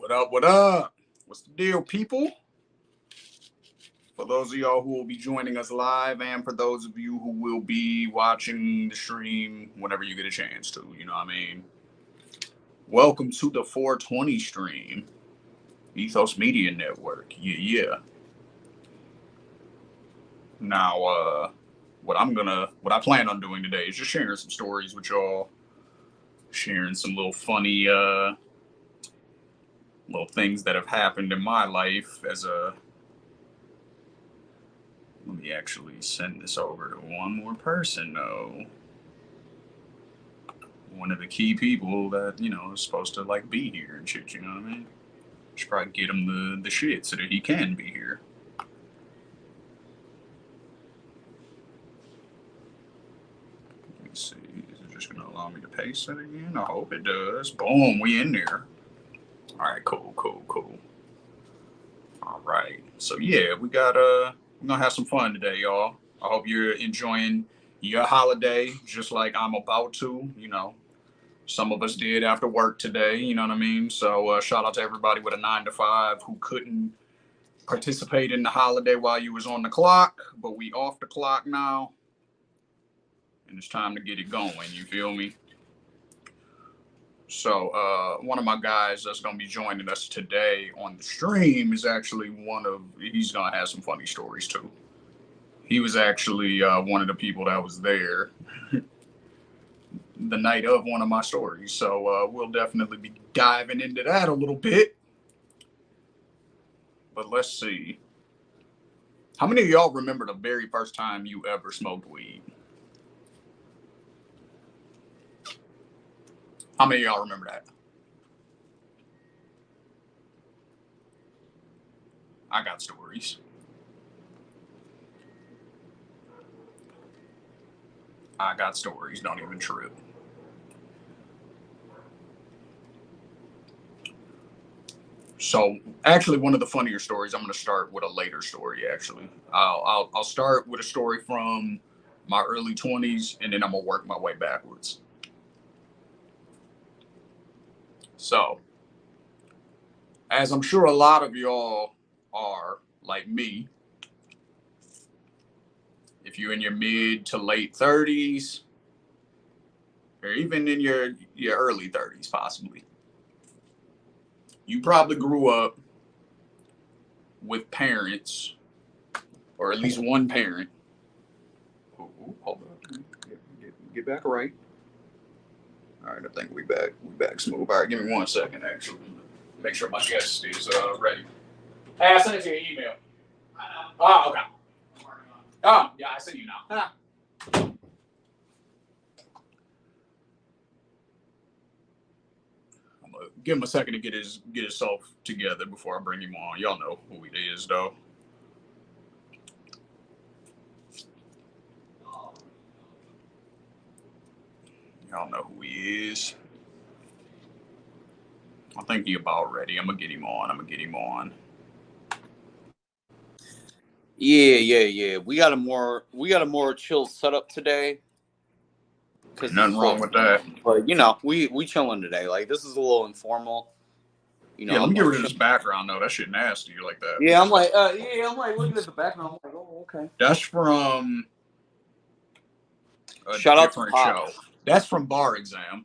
What up? What up? What's the deal, people? For those of y'all who will be joining us live, and for those of you who will be watching the stream whenever you get a chance to, you know what I mean? Welcome to the 420 stream, Ethos Media Network. Yeah. Now, what I plan on doing today is just sharing some stories with y'all, sharing some little funny, little things that have happened in my life as a. Let me actually send this over to one more person, though. One of the key people that, is supposed to, be here and shit, you know what I mean? Should probably get him the shit so that he can be here. Let me see. Is it just going to allow me to paste it again? I hope it does. Boom, we in there. All right, cool. All right. So, yeah, we're going to have some fun today, y'all. I hope you're enjoying your holiday just like I'm about to, Some of us did after work today, you know what I mean? So shout out to everybody with a 9 to 5 who couldn't participate in the holiday while you was on the clock, but we off the clock now. And it's time to get it going, you feel me? So one of my guys that's going to be joining us today on the stream is actually he's going to have some funny stories too. He was actually one of the people that was there the night of one of my stories. So we'll definitely be diving into that a little bit. But let's see. How many of y'all remember the very first time you ever smoked weed? How many of y'all remember that? I got stories. Don't even trip. So, actually, one of the funnier stories. I'm going to start with a later story. Actually, I'll start with a story from my early 20s, and then I'm gonna work my way backwards. So, as I'm sure a lot of y'all are like me, if you're in your mid to late 30s, or even in your early 30s, possibly, you probably grew up with parents, or at least one parent. Ooh, hold on, get back right. All right, I think we back smooth. All right, give me 1 second. Actually, make sure my guest is ready. Hey, I sent it to your email. Oh, okay. Oh, yeah, I see you now. I'm gonna give him a second to get himself together before I bring him on. Y'all know who he is, though. Y'all know who he is. I think he about ready. I'm gonna get him on. Yeah. We got a more chill setup today. Nothing wrong with that. But we chilling today. Like, this is a little informal. Yeah, let me get rid of this background though. That shit nasty like that. Yeah, I'm like looking at the background. I'm like, oh, okay. That's from a Shout out to different Pop. show. That's from Bar Exam.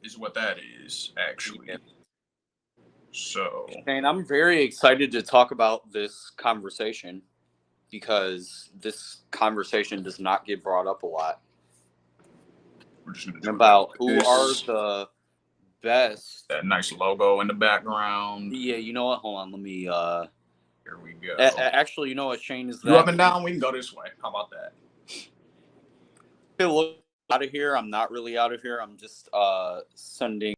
Is what that is, actually. Yeah. So, Shane, I'm very excited to talk about this conversation because this conversation does not get brought up a lot. We're just gonna do about who are the best. That nice logo in the background. Yeah, you know what? Hold on, let me. Here we go. Actually, you know what, Shane, is that? You up and down? We can go this way. How about that? Look out of here. I'm not really out of here. I'm just sending.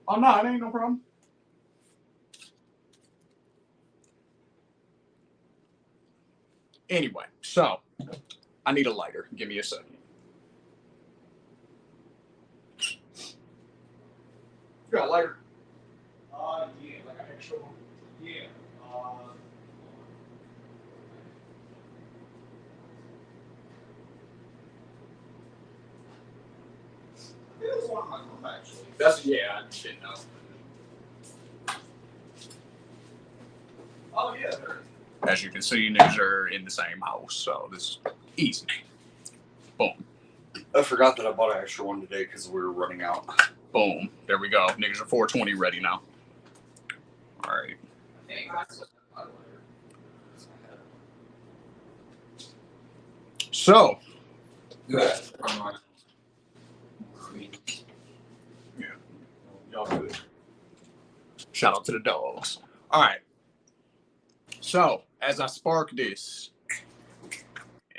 Oh no, it ain't no problem. Anyway, so I need a lighter. Give me a second. You got a lighter? Yeah, like an extra one. Yeah. It was one of my group, actually. Yeah, I didn't know. Oh, yeah. As you can see, niggas are in the same house, so this is easy. Boom. I forgot that I bought an extra one today because we were running out. Boom. There we go. Niggas are 420 ready now. All right. So. Yeah. Y'all good. Shout out to the dogs. All right. So, as I spark this,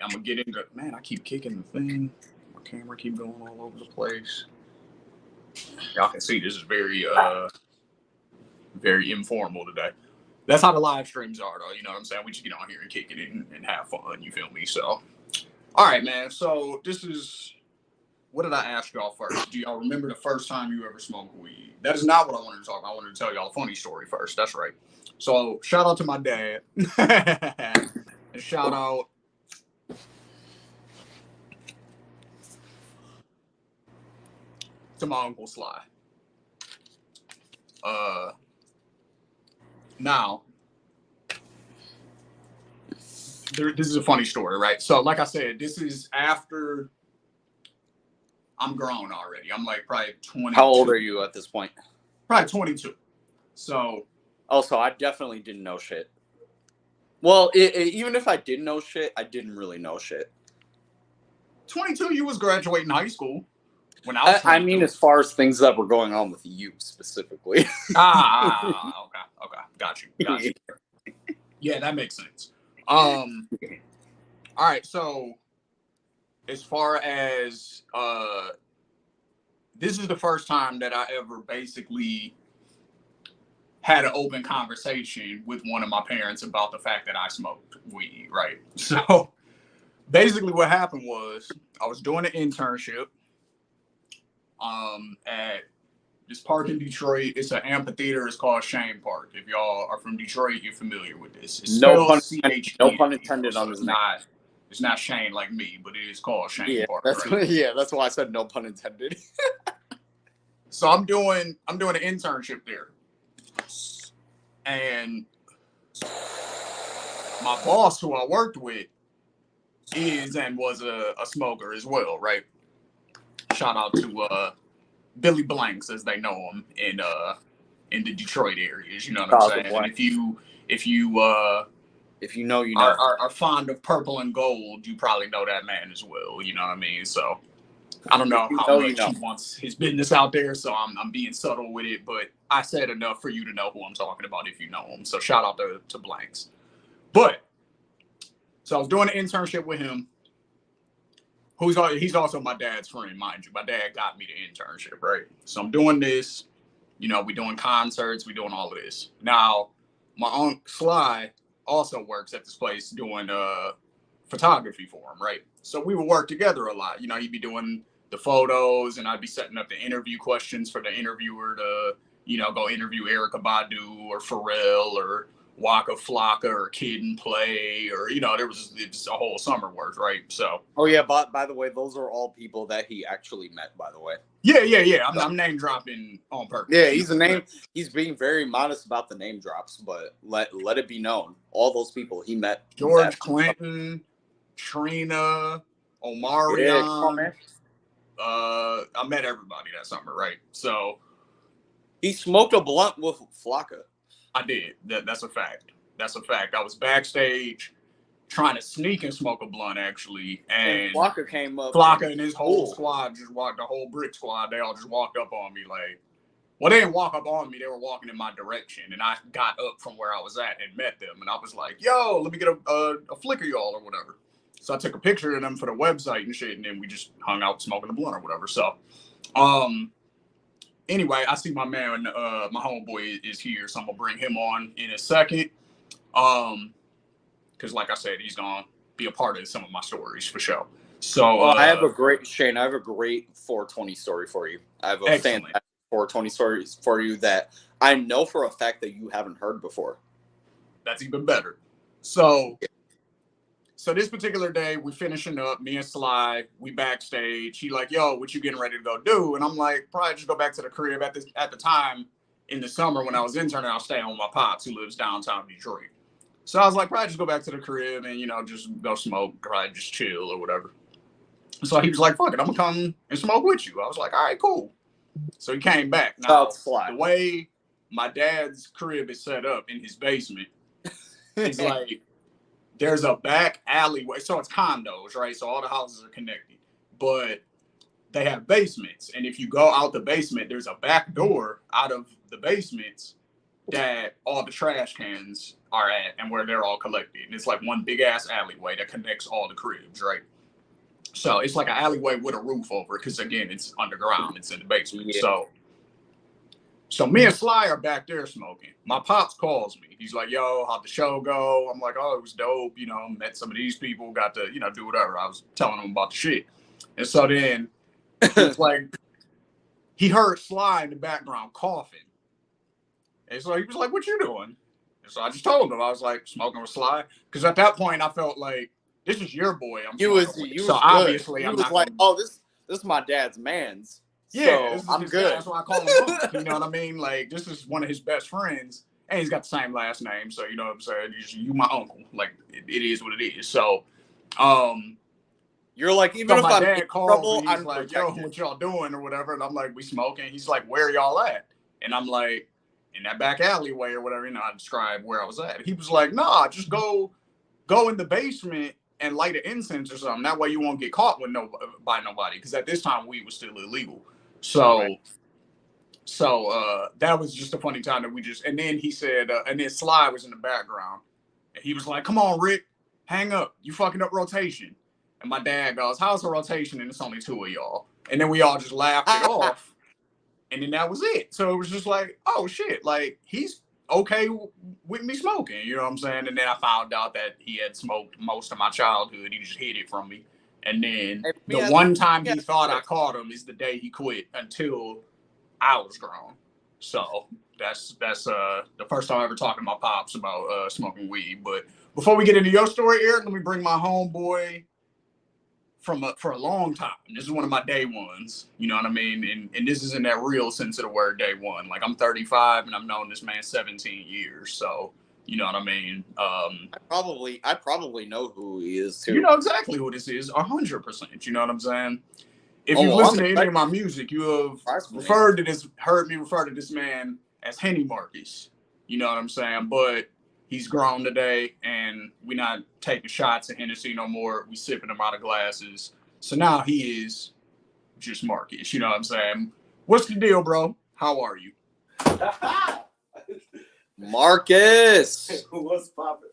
I'm going to get into... Man, I keep kicking the thing. My camera keep going all over the place. Y'all can see this is very informal today. That's how the live streams are, though. You know what I'm saying? We just get on here and kick it and have fun. You feel me? So, all right, man. So, this is... What did I ask y'all first? Do y'all remember the first time you ever smoked weed? That is not what I wanted to talk about. I wanted to tell y'all a funny story first. That's right. So, shout out to my dad. And shout out to my Uncle Sly. Now, this is a funny story, right? So, like I said, this is after I'm grown already. I'm like probably 22. How old are you at this point? Probably 22. So. Also, I definitely didn't know shit. Well, even if I did know shit, I didn't really know shit. 22, you was graduating high school. When I was 22. I mean, as far as things that were going on with you specifically. Okay. Got you. Yeah, that makes sense. All right, so as far as this is the first time that I ever basically had an open conversation with one of my parents about the fact that I smoked weed, right? So basically what happened was I was doing an internship at this park in Detroit. It's an amphitheater. It's called Shane Park. If y'all are from Detroit, you're familiar with this. It's No pun intended so on his name. It's not Shane like me, but it is called Shane Park. Right? Yeah, that's why I said no pun intended. So I'm doing an internship there. And my boss, who I worked with, is and was a smoker as well, right? Shout out to Billy Blanks, as they know him in the Detroit areas. You know what I'm saying? And if you know, you know, are fond of purple and gold, you probably know that man as well. You know what I mean? So I don't know how much he wants his business out there, so I'm being subtle with it, but I said enough for you to know who I'm talking about if you know him. So shout out to Blanks. But so I was doing an internship with him. He's also my dad's friend, mind you. My dad got me the internship, right? So I'm doing this. You know, we doing concerts, we doing all of this. Now, my Uncle Sly also works at this place doing photography for him, right? So we would work together a lot. You know, he'd be doing the photos and I'd be setting up the interview questions for the interviewer to, you know, go interview Erykah Badu or Pharrell or Waka Flocka or Kid and Play, or, you know, it's a whole summer worth, right? So. Oh yeah, but by the way, those are all people that he actually met, by the way. Yeah. I'm name dropping on purpose. Yeah, he's being very modest about the name drops, but let it be known, all those people he met. George Clinton, Trina, Omarion. Yeah, I met everybody that summer, right? So he smoked a blunt with Flocka. I did. That's a fact. I was backstage trying to sneak and smoke a blunt, actually, and Flocka came up. Flocka and his whole squad just walked. The whole brick squad, they all just walked up on me like. Well, they didn't walk up on me. They were walking in my direction, and I got up from where I was at and met them, and I was like, "Yo, let me get a flick of y'all or whatever." So I took a picture of them for the website and shit, and then we just hung out smoking a blunt or whatever. So, anyway, I see my man, my homeboy is here, so I'm gonna bring him on in a second. Because like I said, he's gonna be a part of some of my stories for sure. So I have a great 420 story for you. I have a fantastic 420 stories for you that I know for a fact that you haven't heard before. That's even better. So So this particular day, we finishing up, me and Sly, we backstage. He like, yo, what you getting ready to go do? And I'm like, probably just go back to the crib. At the time in the summer when I was interning, I was staying with my pops who lives downtown Detroit. So I was like, probably just go back to the crib and, just go smoke, probably just chill or whatever. So he was like, fuck it, I'm gonna come and smoke with you. I was like, all right, cool. So he came back. Now, the way my dad's crib is set up in his basement, it's like, there's a back alleyway. So it's condos, right? So all the houses are connected. But they have basements. And if you go out the basement, there's a back door out of the basements that all the trash cans are at and where they're all collected. And it's like one big ass alleyway that connects all the cribs, right? So it's like an alleyway with a roof over it because, again, it's underground. It's in the basement. Yeah. So me and Sly are back there smoking. My pops calls me. He's like, yo, how'd the show go? I'm like, oh, it was dope. Met some of these people, got to, do whatever. I was telling them about the shit. And so then it's like, he heard Sly in the background coughing. And so he was like, what you doing? And so I just told him. I was like, smoking with Sly. Because at that point, I felt like, this is your boy. Obviously, I'm not like, this is my dad's man's. Yeah, so I'm good. That's why I call him up. You know what I mean? Like, this is one of his best friends, and he's got the same last name. So, you know what I'm saying? You my uncle. Like, it is what it is. So, you're like, even if my I'm dad in called trouble, me, he's I'm like, protected. yo, what y'all doing or whatever? And I'm like, we smoking. He's like, where y'all at? And I'm like, in that back alleyway or whatever. I described where I was at. He was like, nah, just go in the basement and light an incense or something. That way you won't get caught by nobody. Because at this time, weed was still illegal. So, right. That was just a funny time that and then he said, and then Sly was in the background. And he was like, come on, Rick, hang up. You fucking up rotation. And my dad goes, how's the rotation? And it's only two of y'all. And then we all just laughed it off. And then that was it. So it was just like, oh, shit. Like, he's okay with me smoking. You know what I'm saying? And then I found out that he had smoked most of my childhood. He just hid it from me. And then the one time he thought I caught him is the day he quit until I was grown. So that's the first time I ever talked to my pops about smoking weed. But before we get into your story, Eric, let me bring my homeboy for a long time. This is one of my day ones. You know what I mean? And this is in that real sense of the word, day one. Like, I'm 35 and I've known this man 17 years. So, you know what I mean? I probably know who he is too. You know exactly who this is, 100%. You know what I'm saying? If you listen to any of my music, you have heard me refer to this man as Henny Marcus. You know what I'm saying? But he's grown today, and we're not taking shots at Hennessy no more. We sipping them out of glasses. So now he is just Marcus. You know what I'm saying? What's the deal, bro? How are you? Marcus. What's poppin'?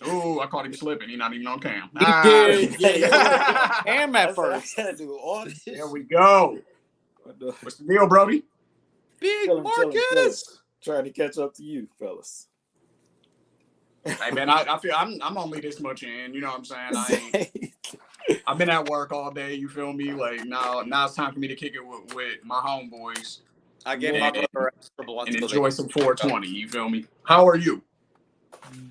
Oh, I caught him slipping. He's not even on cam. He did. Yeah, cam at first. Do all this. There we go. What's the deal, Brody? Big Marcus. Trying to catch up to you, fellas. Hey man, I feel I'm only this much in. You know what I'm saying? I've been at work all day. You feel me? Like now it's time for me to kick it with my homeboys. I gave my brother extra blunts and enjoy some 420. You feel me? How are you?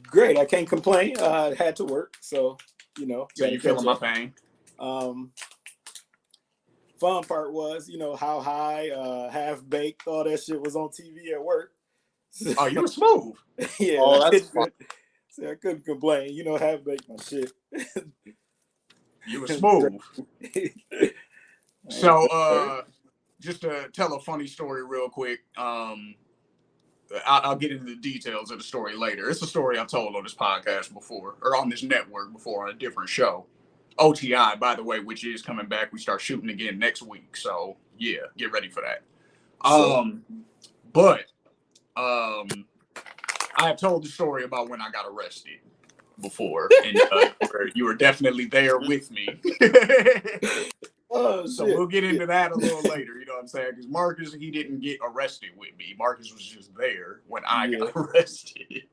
Great. I can't complain. I had to work, so So you feeling my pain? Fun part was, how high, half baked, all that shit was on TV at work. Oh, you were smooth. Yeah. Oh, that's fun. So I couldn't complain. Half baked my shit. You were smooth. So, just to tell a funny story real quick. I'll get into the details of the story later. It's a story I've told on this podcast before, or on this network before, on a different show. OTI, by the way, which is coming back. We start shooting again next week. So, yeah, get ready for that. I have told the story about when I got arrested before, and you were definitely there with me. So we'll get into that a little later, you know what I'm saying? Because Marcus, he didn't get arrested with me. Marcus was just there when I got arrested.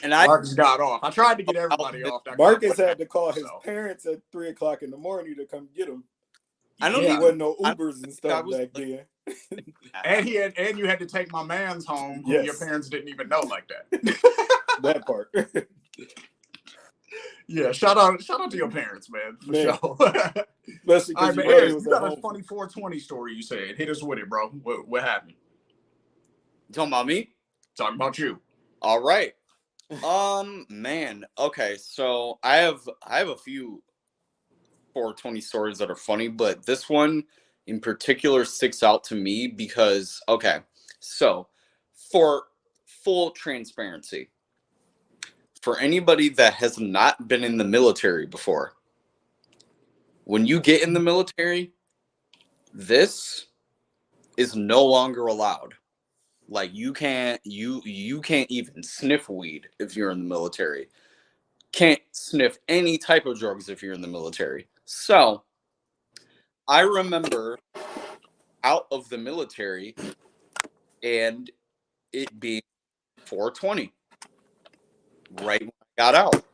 And Marcus got off. I tried to get everybody off. Marcus had to call his parents at 3:00 in the morning to come get him. I know there wasn't no Ubers and stuff back then. And you had to take my man's home, who your parents didn't even know like that. That part. Yeah, shout out to your parents, man, for Man. sure. Especially All right, because man, your brother Ayers, was you at got a home. funny 420 story you said. Hit us with it, bro. What happened? You talking about me? Talking about you. All right. Man. Okay, so I have a few 420 stories that are funny, but this one in particular sticks out to me because okay, so for full transparency, for anybody that has not been in the military before, when you get in the military, this is no longer allowed. Like you can't even sniff weed if you're in the military. Can't sniff any type of drugs if you're in the military. So I remember out of the military and it being 420 right when I got out.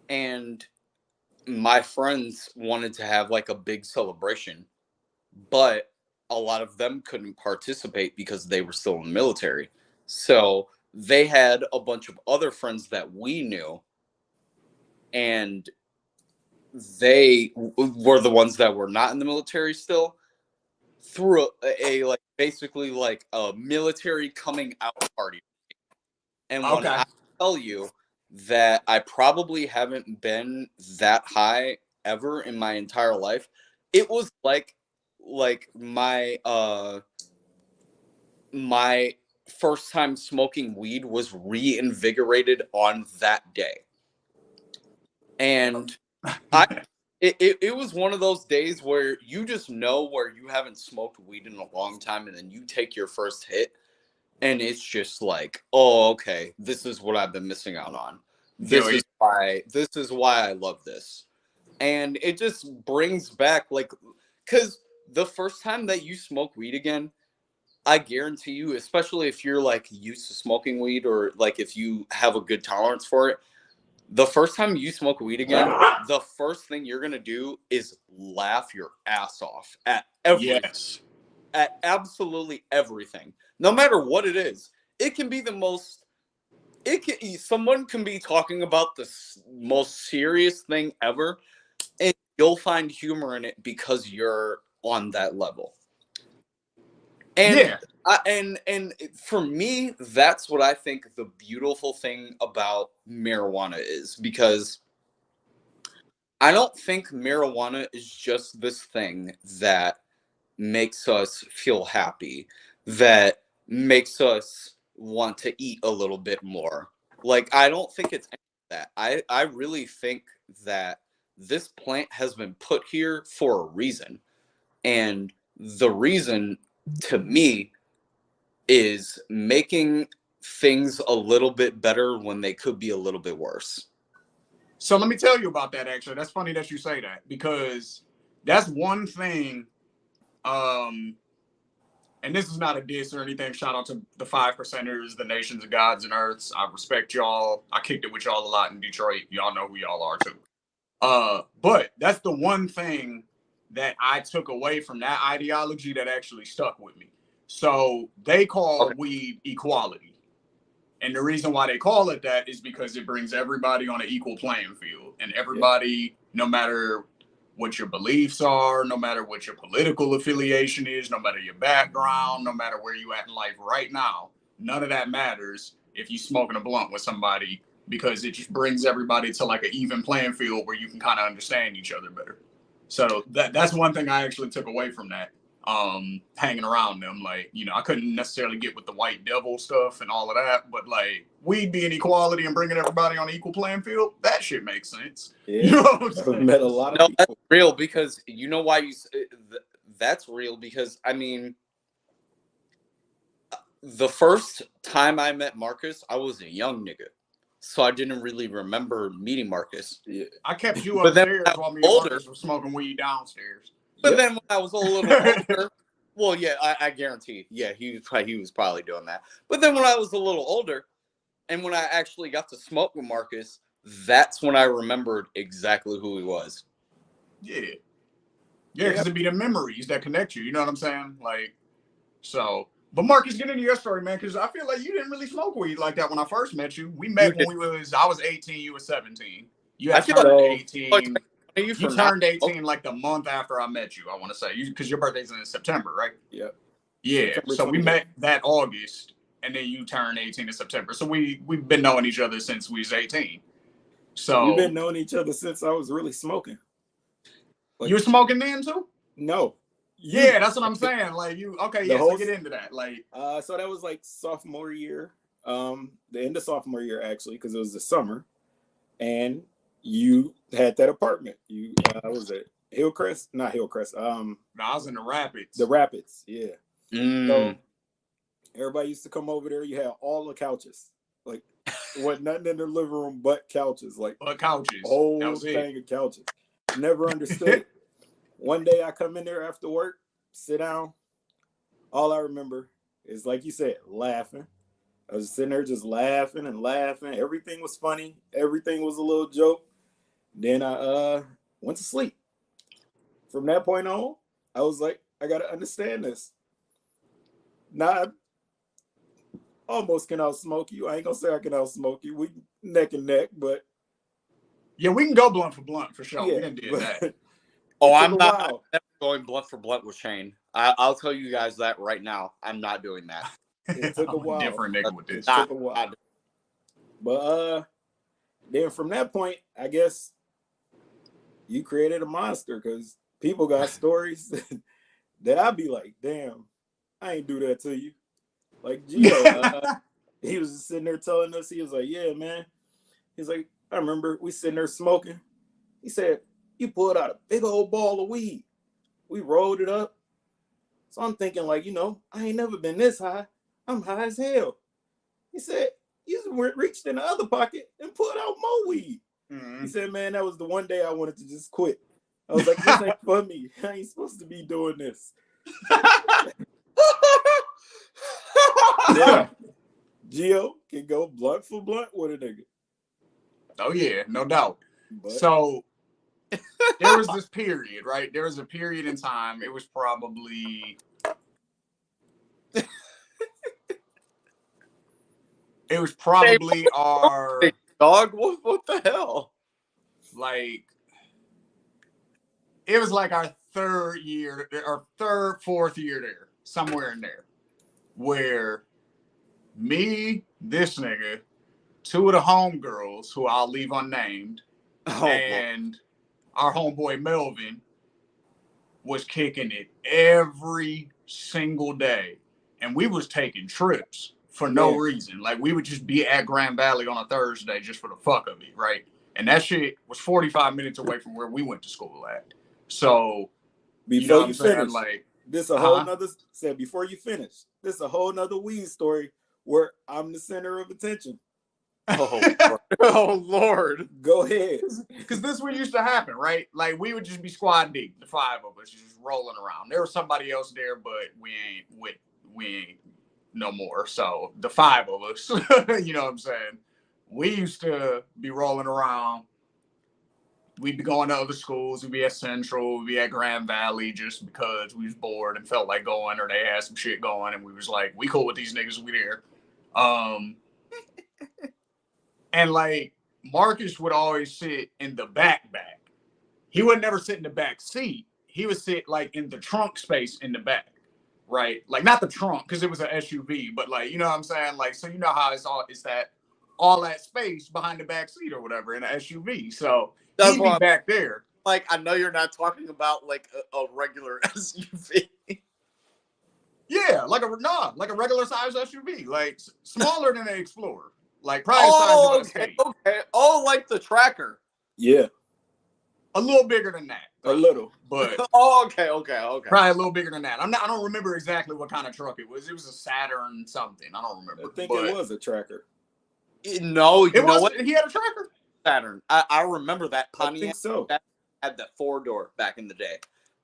And my friends wanted to have like a big celebration, but a lot of them couldn't participate because they were still in the military. So they had a bunch of other friends that we knew, and they were the ones that were not in the military still, threw a like basically like a military coming out party. And when Okay. I tell you that I probably haven't been that high ever in my entire life, it was like my first time smoking weed was reinvigorated on that day. And it was one of those days where you just know where you haven't smoked weed in a long time, and then you take your first hit and it's just like, oh, okay, this is what I've been missing out on. This is why I love this. And it just brings back like, because the first time that you smoke weed again, I guarantee you, especially if you're like used to smoking weed or like if you have a good tolerance for it, the first time you smoke weed again, the first thing you're gonna do is laugh your ass off at everything. Yes. At absolutely everything, no matter what it is. It can be the most. Someone can be talking about the most serious thing ever, and you'll find humor in it because you're on that level. And Yeah. and for me, that's what I think the beautiful thing about marijuana is, because I don't think marijuana is just this thing that makes us feel happy, that makes us want to eat a little bit more. Like, I don't think it's any of that. I really think that this plant has been put here for a reason. And the reason to me is making things a little bit better when they could be a little bit worse. So let me tell you about that, actually. That's funny that you say that, because that's one thing. And this is not a diss or anything. Shout out to the 5%ers, the nations of gods and earths. I respect y'all. I kicked it with y'all a lot in Detroit. Y'all know who y'all are too. But that's the one thing that I took away from that ideology that actually stuck with me. So they call weed equality. And the reason why they call it that is because it brings everybody on an equal playing field. And everybody, no matter what your beliefs are, no matter what your political affiliation is, no matter your background, no matter where you at in life right now, none of that matters if you're smoking a blunt with somebody, because it just brings everybody to like an even playing field where you can kind of understand each other better. So that's one thing I actually took away from that. Hanging around them, like, you know, I couldn't necessarily get with the white devil stuff and all of that, but like weed being equality and bringing everybody on an equal playing field, that shit makes sense. Yeah. You know what I'm I've saying? met a lot of No, people. that's real, because you know why that's real, because I mean, the first time I met Marcus, I was a young nigga, so I didn't really remember meeting Marcus. Yeah. I kept you But then upstairs while me and older, Marcus were smoking weed downstairs. but Yep. then when I was a little older, well, yeah, I guarantee, yeah, he was probably doing that. But then when I was a little older, and when I actually got to smoke with Marcus, that's when I remembered exactly who he was. Yeah. Yeah, because it'd be the memories that connect you. You know what I'm saying? Like, so. But Marcus, get into your story, man, because I feel like you didn't really smoke weed like that when I first met you. We met when I was 18, you were 17. You I had feel turned like 18. you You for turned not. 18 like the month after I met you, I want to say. Because your birthday's in September, right? Yep. Yeah. September So we 28th. met that August, and then you turned 18 in September. So we've been knowing each other since we was 18. So we've been knowing each other since I was really smoking. Like, you were smoking then too? No. Yeah, that's what I'm saying. Like you, okay, yeah. So get into that. Like, so that was like sophomore year, the end of sophomore year actually, because it was the summer, and you had that apartment. You was it Hillcrest? Not Hillcrest. No, I was in the Rapids. The Rapids, yeah. Mm. So everybody used to come over there. You had all the couches, like what nothing in the living room but couches, like couches. Whole thing of couches. Never understood it. One day I come in there after work, sit down. All I remember is, like you said, laughing. I was sitting there just laughing and laughing. Everything was funny. Everything was a little joke. Then I went to sleep. From that point on, I was like, I got to understand this. Now, I almost can outsmoke you. I ain't going to say I can outsmoke you. We neck and neck, but. Yeah, we can go blunt for sure. Yeah, we can do that. Oh, I'm not going blunt for blunt with Shane. I'll tell you guys that right now. I'm not doing that. It took a while. Different nigga with this. It took a while. But then from that point, I guess you created a monster because people got stories that I'd be like, damn, I ain't do that to you. Like Gio, he was just sitting there telling us, he was like, yeah, man. He's like, I remember we sitting there smoking. He said, you pulled out a big old ball of weed. We rolled it up. So I'm thinking like, I ain't never been this high. I'm high as hell. He said, you reached in the other pocket and pulled out more weed. Mm-hmm. He said, man, that was the one day I wanted to just quit. I was like, this ain't for me. I ain't supposed to be doing this. Yeah. Gio can go blunt for blunt with a nigga. Oh, yeah, no doubt. But so there was this period, right? There was a period in time. It was probably... It was probably our... Dog, what the hell? Like, it was like our third year, or fourth year there, somewhere in there, where me, this nigga, two of the homegirls, who I'll leave unnamed, and our homeboy Melvin was kicking it every single day. And we was taking trips for no reason. Like, we would just be at Grand Valley on a Thursday just for the fuck of it, right? And that shit was 45 minutes away from where we went to school at. So, before you finish, like, this a whole nother, before you finish, this a whole nother weed story where I'm the center of attention. Oh, Lord. Go ahead. Because this what used to happen, right? Like, we would just be squad deep, the five of us, just rolling around. There was somebody else there, but we ain't no more. So the five of us, you know what I'm saying? We used to be rolling around. We'd be going to other schools. We'd be at Central. We'd be at Grand Valley just because we was bored and felt like going, or they had some shit going, and we was like, we cool with these niggas, we there. And like, Marcus would always sit in the back. He would never sit in the back seat. He would sit like in the trunk space in the back, right? Like, not the trunk because it was an SUV, but like, you know what I'm saying? Like, so you know how it's all that space behind the back seat or whatever in an SUV. So he'd be back there. Like, I know you're not talking about like a regular SUV. Yeah, like a regular size SUV, like smaller than an Explorer. Like, probably the size of an Escape. Okay. Oh, like the Tracker. Yeah. A little bigger than that. Probably. A little. But okay. Probably a little bigger than that. I don't remember exactly what kind of truck it was. It was a Saturn something. I don't remember. I think it was a Tracker. No, you know what? He had a Tracker? Saturn. I remember that Pontiac. I think so. That had that 4-door back in the day.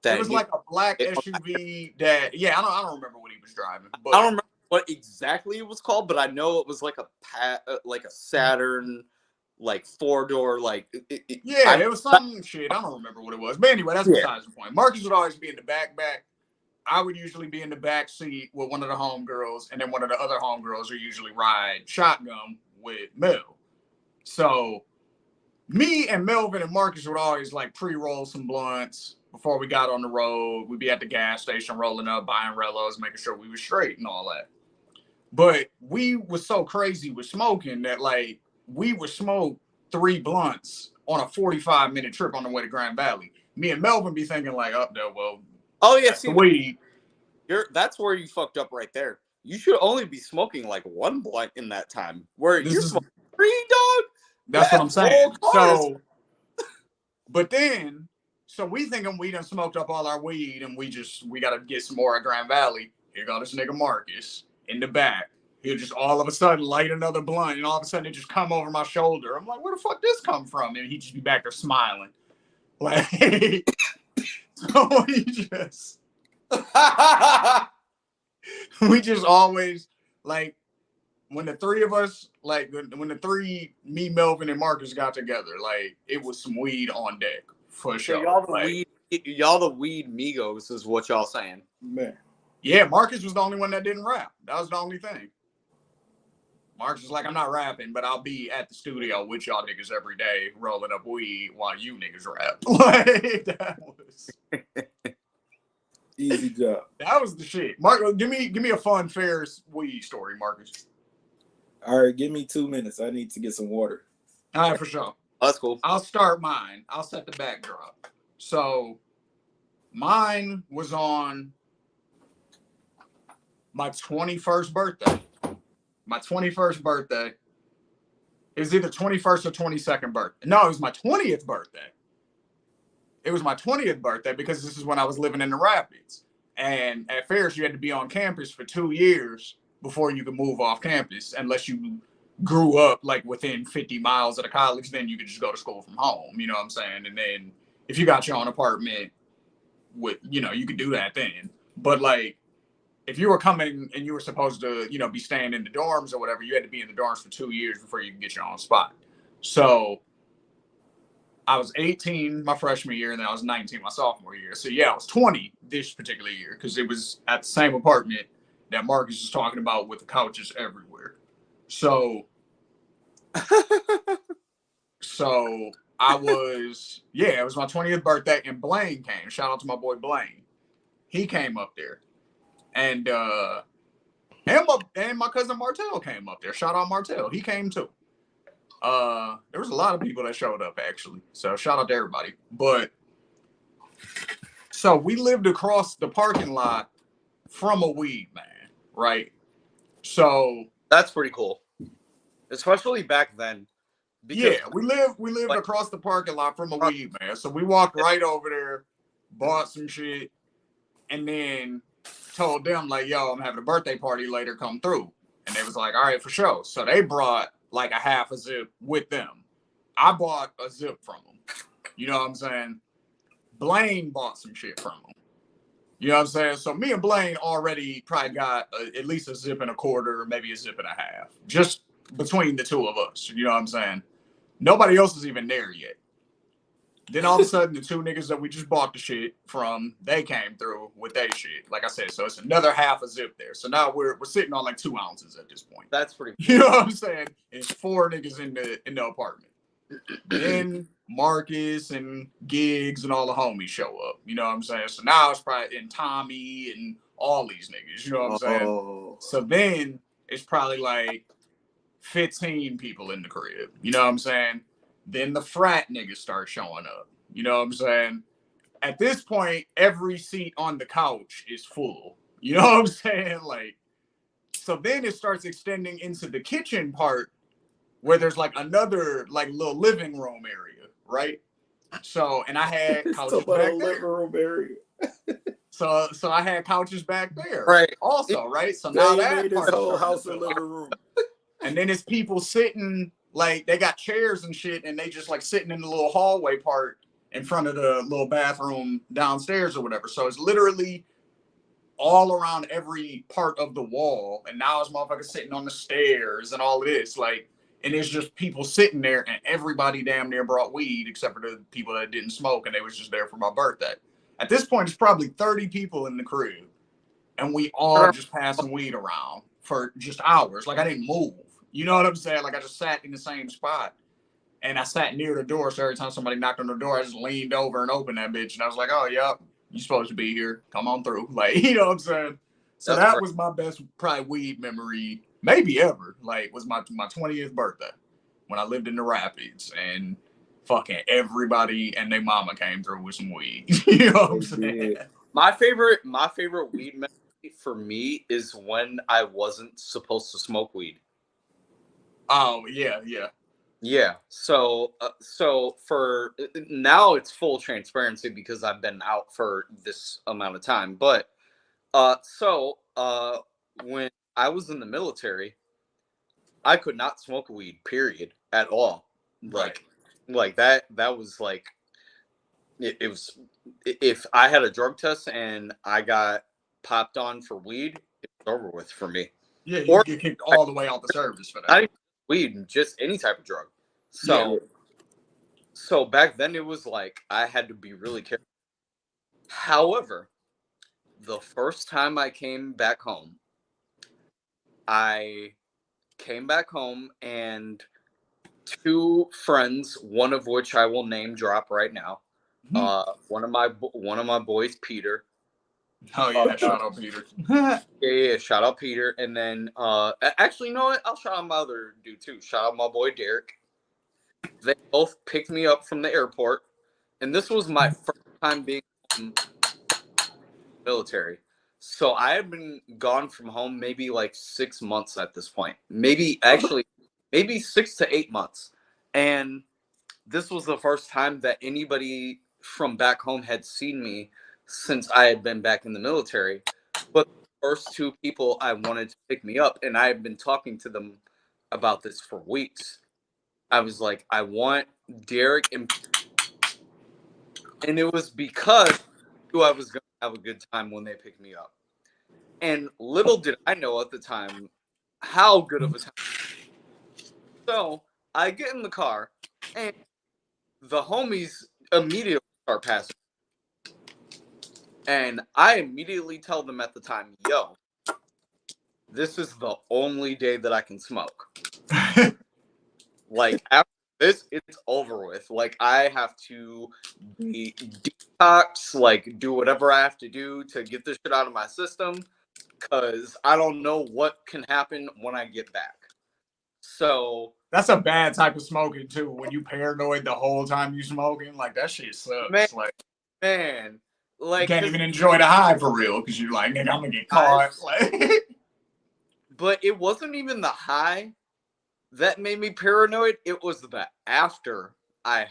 It was like a black SUV that, I don't remember what he was driving. But I don't remember what exactly it was called, but I know it was like a Saturn, like 4-door, like it was some shit. I don't remember what it was, but anyway, that's besides the point. Marcus would always be in the back. I would usually be in the back seat with one of the homegirls, and then one of the other homegirls would usually ride shotgun with Mel. So me and Melvin and Marcus would always like pre-roll some blunts before we got on the road. We'd be at the gas station rolling up, buying Rellos, making sure we were straight and all that. But we was so crazy with smoking that like we would smoke 3 blunts on a 45-minute trip on the way to Grand Valley. Me and Melvin be thinking like, up there, well, Oh yeah, that's see, the weed. that's where you fucked up right there. You should only be smoking like 1 blunt in that time. Where you're smoking 3, dog. That's what I'm saying. Cars. So, but then, so we thinking we done smoked up all our weed and we got to get some more at Grand Valley. Here go this nigga Marcus in the back. He'll just all of a sudden light another blunt and all of a sudden it just come over my shoulder. I'm like, where the fuck this come from? And he'd just be back there smiling. Like, so we just always, like, when the three of us, like, when the three, me, Melvin, and Marcus got together, like, it was some weed on deck, for sure. So y'all the weed Migos is what y'all saying. Man. Yeah, Marcus was the only one that didn't rap. That was the only thing. Marcus was like, I'm not rapping, but I'll be at the studio with y'all niggas every day, rolling up weed while you niggas rap. Like, that was easy job. That was the shit. Marcus, give me a fun Ferris weed story, Marcus. All right, give me 2 minutes. I need to get some water. All right, for sure. That's cool. I'll start mine. I'll set the backdrop. So mine was on my 21st birthday. My 21st birthday. It was either 21st or 22nd birthday. No, it was my 20th birthday. It was my 20th birthday because this is when I was living in the Rapids. And at Ferris, you had to be on campus for 2 years before you could move off campus, unless you grew up like within 50 miles of the college, then you could just go to school from home. You know what I'm saying? And then if you got your own apartment, with, you know, you could do that then. But like, if you were coming and you were supposed to, you know, be staying in the dorms or whatever, you had to be in the dorms for 2 years before you could get your own spot. So I was 18 my freshman year, and then I was 19 my sophomore year. So yeah, I was 20 this particular year because it was at the same apartment that Marcus was talking about with the couches everywhere. So, I was, yeah, it was my 20th birthday, and Blaine came. Shout out to my boy Blaine. He came up there. And my cousin Martell came up there. Shout out Martell. He came too. There was a lot of people that showed up actually. So shout out to everybody. But so we lived across the parking lot from a weed man, right? So that's pretty cool. Especially back then. Yeah, we lived like, across the parking lot from a weed man. So we walked right over there, bought some shit, and then told them like, yo, I'm having a birthday party later, come through. And they was like, all right, for sure. So they brought like a half a zip with them. I bought a zip from them. You know what I'm saying? Blaine bought some shit from them. You know what I'm saying? So me and Blaine already probably got at least a zip and a quarter, maybe a zip and a half, just between the two of us. You know what I'm saying? Nobody else is even there yet. Then all of a sudden, the two niggas that we just bought the shit from, they came through with their shit. Like I said, so it's another half a zip there. So now we're sitting on like 2 ounces at this point. That's pretty cool. You know what I'm saying? It's 4 niggas in the apartment. Then Marcus and Giggs and all the homies show up. You know what I'm saying? So now it's probably in Tommy and all these niggas. You know what I'm saying? So then it's probably like 15 people in the crib. You know what I'm saying? Then the frat niggas start showing up. You know what I'm saying? At this point, every seat on the couch is full. You know what I'm saying? Like, so then it starts extending into the kitchen part where there's like another like little living room area, right? So, and I had couches back there. Living room area. So I had couches back there. Right. Also, right? So now that this whole house and living room. And then it's people sitting, like, they got chairs and shit, and they just, like, sitting in the little hallway part in front of the little bathroom downstairs or whatever. So it's literally all around every part of the wall. And now it's motherfuckers sitting on the stairs and all of this. Like, and it's just people sitting there, and everybody damn near brought weed except for the people that didn't smoke, and they was just there for my birthday. At this point, it's probably 30 people in the crib, and we all just passing weed around for just hours. Like, I didn't move. You know what I'm saying? Like, I just sat in the same spot. And I sat near the door, so every time somebody knocked on the door, I just leaned over and opened that bitch. And I was like, oh, yep, you supposed to be here. Come on through. Like, you know what I'm saying? So That's that right. was my best probably weed memory, maybe ever. Like, was my 20th birthday when I lived in the Rapids. And fucking everybody and their mama came through with some weed. You know what I'm saying? My favorite weed memory for me is when I wasn't supposed to smoke weed. Oh, yeah. Yeah. So for now it's full transparency because I've been out for this amount of time. But when I was in the military, I could not smoke weed, period, at all. Like that was like it was if I had a drug test and I got popped on for weed, it's over with for me. Yeah, you get kicked all the way out the service for that. Not even weed, just any type of drug. So back then it was like I had to be really careful. However, the first time I came back home, and two friends, one of which I will name drop right now. One of my boys, Peter. Oh yeah, shout out Peter. Yeah, shout out Peter. And then actually, you know what? I'll shout out my other dude too. Shout out my boy Derek. They both picked me up from the airport, and this was my first time being in the military. So I had been gone from home maybe like 6 months at this point. Maybe 6 to 8 months. And this was the first time that anybody from back home had seen me since I had been back in the military. But the first two people I wanted to pick me up, and I had been talking to them about this for weeks. I was like, I want Derek and it was because I was going to have a good time when they picked me up. And little did I know at the time how good of a time. So I get in the car, and the homies immediately start passing. And I immediately tell them at the time, yo, this is the only day that I can smoke. Like, after this, it's over with. Like, I have to be detox, like, do whatever I have to do to get this shit out of my system, because I don't know what can happen when I get back. So that's a bad type of smoking too. When you paranoid the whole time you smoking, like that shit sucks. Man, like you can't even enjoy the high for real because you're like, nigga, I'm gonna get caught. But it wasn't even the high that made me paranoid. It was the after I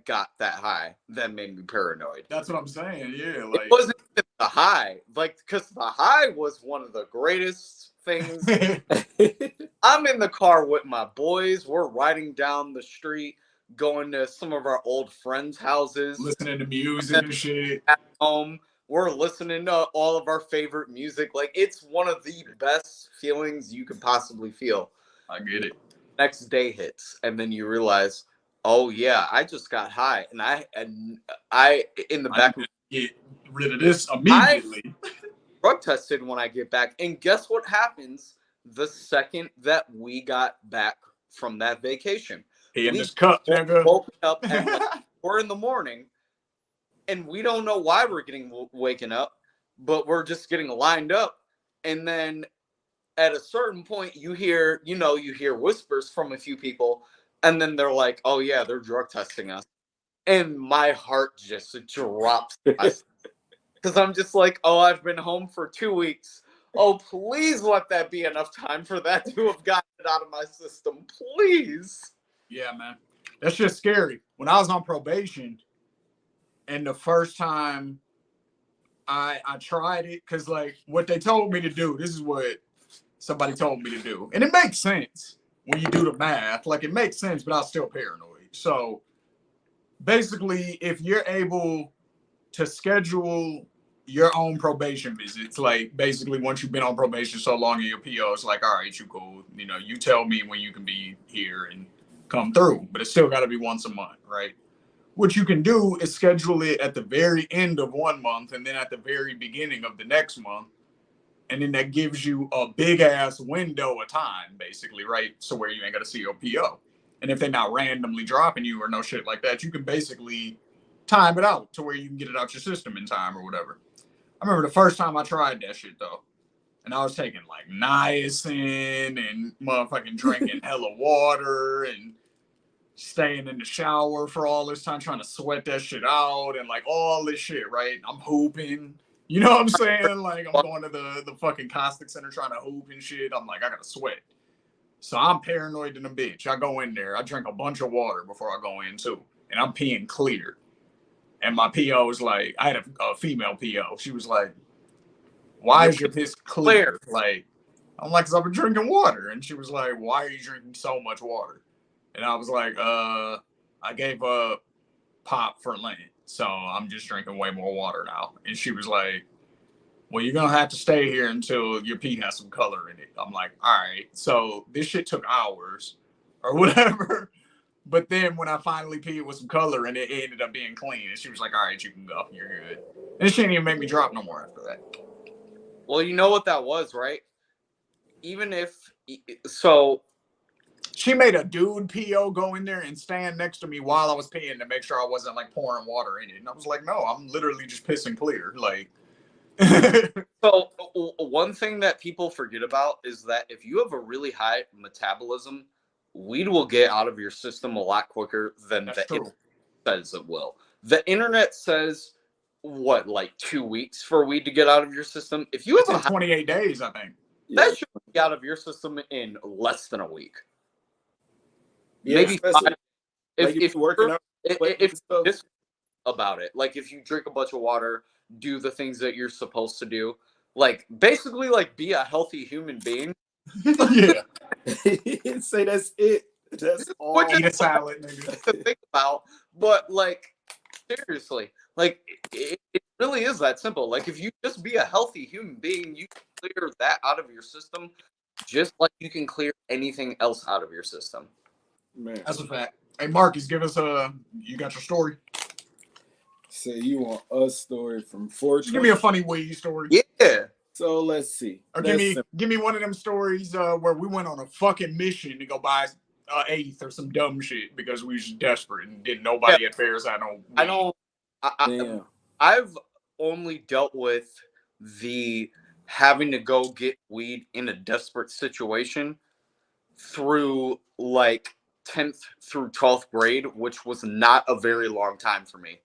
got that high that made me paranoid. That's what I'm saying. Yeah, like it wasn't even the high, like because the high was one of the greatest things. I'm in the car with my boys. We're riding down the street, going to some of our old friends' houses, listening to music and shit. At home, we're listening to all of our favorite music. Like, it's one of the best feelings you could possibly feel. I get it. Next day hits, and then you realize, oh yeah, I just got high, and I in the back get rid of this immediately. I drug tested when I get back, and guess what happens the second that we got back from that vacation? We just cut, nigga. Woke up at like 4 in the morning, and we don't know why we're getting waken up, but we're just getting lined up, and then at a certain point you hear whispers from a few people, and then they're like, oh yeah, they're drug testing us, and my heart just drops because I'm just like, oh, I've been home for 2 weeks. Oh, please let that be enough time for that to have gotten it out of my system, please. Yeah, man, that's just scary. When I was on probation, and the first time I tried it, because like what they told me to do, this is what somebody told me to do. And it makes sense when you do the math. Like, it makes sense, but I was still paranoid. So basically, if you're able to schedule your own probation visits, like basically once you've been on probation so long in your PO, it's like, all right, you cool. You know, you tell me when you can be here and come through, but it's still got to be once a month, right? What you can do is schedule it at the very end of 1 month and then at the very beginning of the next month. And then that gives you a big ass window of time, basically, right? So where you ain't got to see your PO. And if they're not randomly dropping you or no shit like that, you can basically time it out to where you can get it out your system in time or whatever. I remember the first time I tried that shit though. And I was taking like niacin and motherfucking drinking hella water and staying in the shower for all this time trying to sweat that shit out and like all this shit, right? I'm hooping. You know what I'm saying? Like I'm going to the fucking caustic center trying to hoop and shit. I'm like, I gotta sweat. So I'm paranoid than a bitch. I go in there, I drink a bunch of water before I go in too. And I'm peeing clear. And my PO was like, I had a female PO. She was like, why is your piss clear? Like, I'm like, 'cause I've been drinking water. And she was like, why are you drinking so much water? And I was like, I gave up pop for Lent. So I'm just drinking way more water now. And she was like, well, you're going to have to stay here until your pee has some color in it. I'm like, all right. So this shit took hours or whatever. But then when I finally peed with some color and it ended up being clean, and she was like, all right, you can go. You're good. And she didn't even make me drop no more after that. Well, you know what that was, right? Even if so, she made a dude PO go in there and stand next to me while I was peeing to make sure I wasn't like pouring water in it. And I was like, no, I'm literally just pissing clear. Like, so one thing that people forget about is that if you have a really high metabolism, weed will get out of your system a lot quicker than the internet says it will. The internet says what, like 2 weeks for weed to get out of your system? If you have 28 days, I think. That should be out of your system in less than a week. Yeah, maybe 5. If you're working out, if this about it, like if you drink a bunch of water, do the things that you're supposed to do, like basically like be a healthy human being. Yeah. Say that's it. That's all. Eat a salad, nigga. To think about, but like seriously, like it really is that simple. Like if you just be a healthy human being, you can clear that out of your system, just like you can clear anything else out of your system. Man, that's a fact. Hey, Marcus, give us you got your story? So you want a story from 420? Just give me a funny weed story. Yeah. So let's see. Or give me one of them stories where we went on a fucking mission to go buy eighth or some dumb shit because we was just desperate and didn't nobody at fairs had no weed. I've only dealt with the having to go get weed in a desperate situation through like 10th through 12th grade, which was not a very long time for me.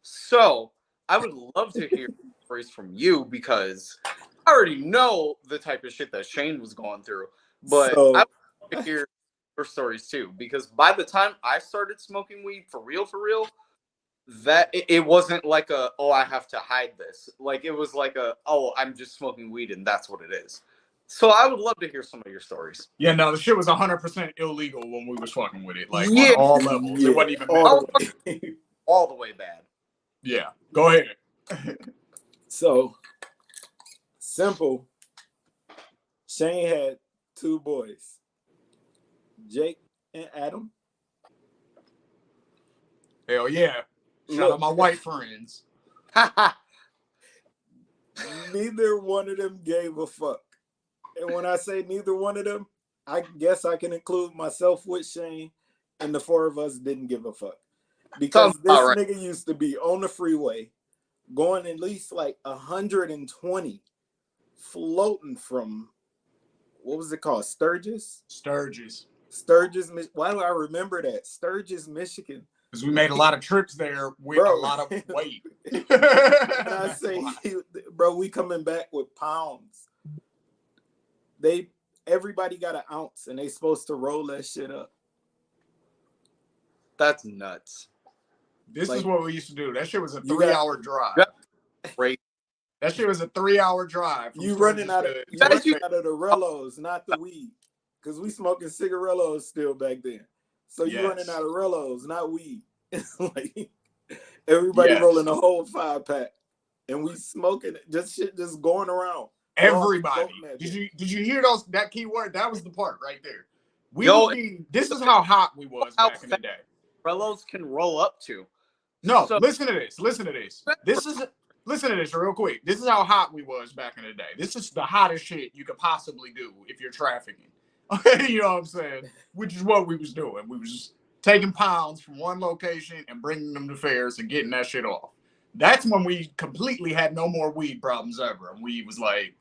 So I would love to hear stories from you because I already know the type of shit that Shane was going through. But I would love to hear your stories too, because by the time I started smoking weed for real, that it wasn't like I have to hide this. Like it was like I'm just smoking weed and that's what it is. So I would love to hear some of your stories. Yeah, no, the shit was 100% illegal when we was fucking with it. Like on all levels. It wasn't even all the way bad. Yeah, go ahead. So simple. Shane had 2 boys, Jake and Adam. Hell yeah. Shout out my white friends. Neither one of them gave a fuck. And when I say neither one of them, I guess I can include myself with Shane, and the 4 of us didn't give a fuck. Because this nigga used to be on the freeway, going at least like 120, floating from, what was it called? Sturgis? Sturgis. Why do I remember that? Sturgis, Michigan. Because we made a lot of trips there with a lot of weight. And I say, bro, we coming back with pounds. Everybody got an ounce, and they supposed to roll that shit up. That's nuts. This is what we used to do. That shit was a 3-hour drive. Great. That shit was a 3-hour drive. You running out of the Rellos, not the weed. Because we smoking cigarillos still back then. So you running out of Rellos, not weed. Like everybody rolling a whole 5-pack. And we smoking it. Just going around. Everybody. Did you hear that keyword? That was the part right there. This is how hot we was back in the day. Rellos can roll up to. No, listen to this. Listen to this real quick. This is how hot we was back in the day. This is the hottest shit you could possibly do if you're trafficking. You know what I'm saying? Which is what we was doing. We was just taking pounds from one location and bringing them to fairs and getting that shit off. That's when we completely had no more weed problems ever. And we was like,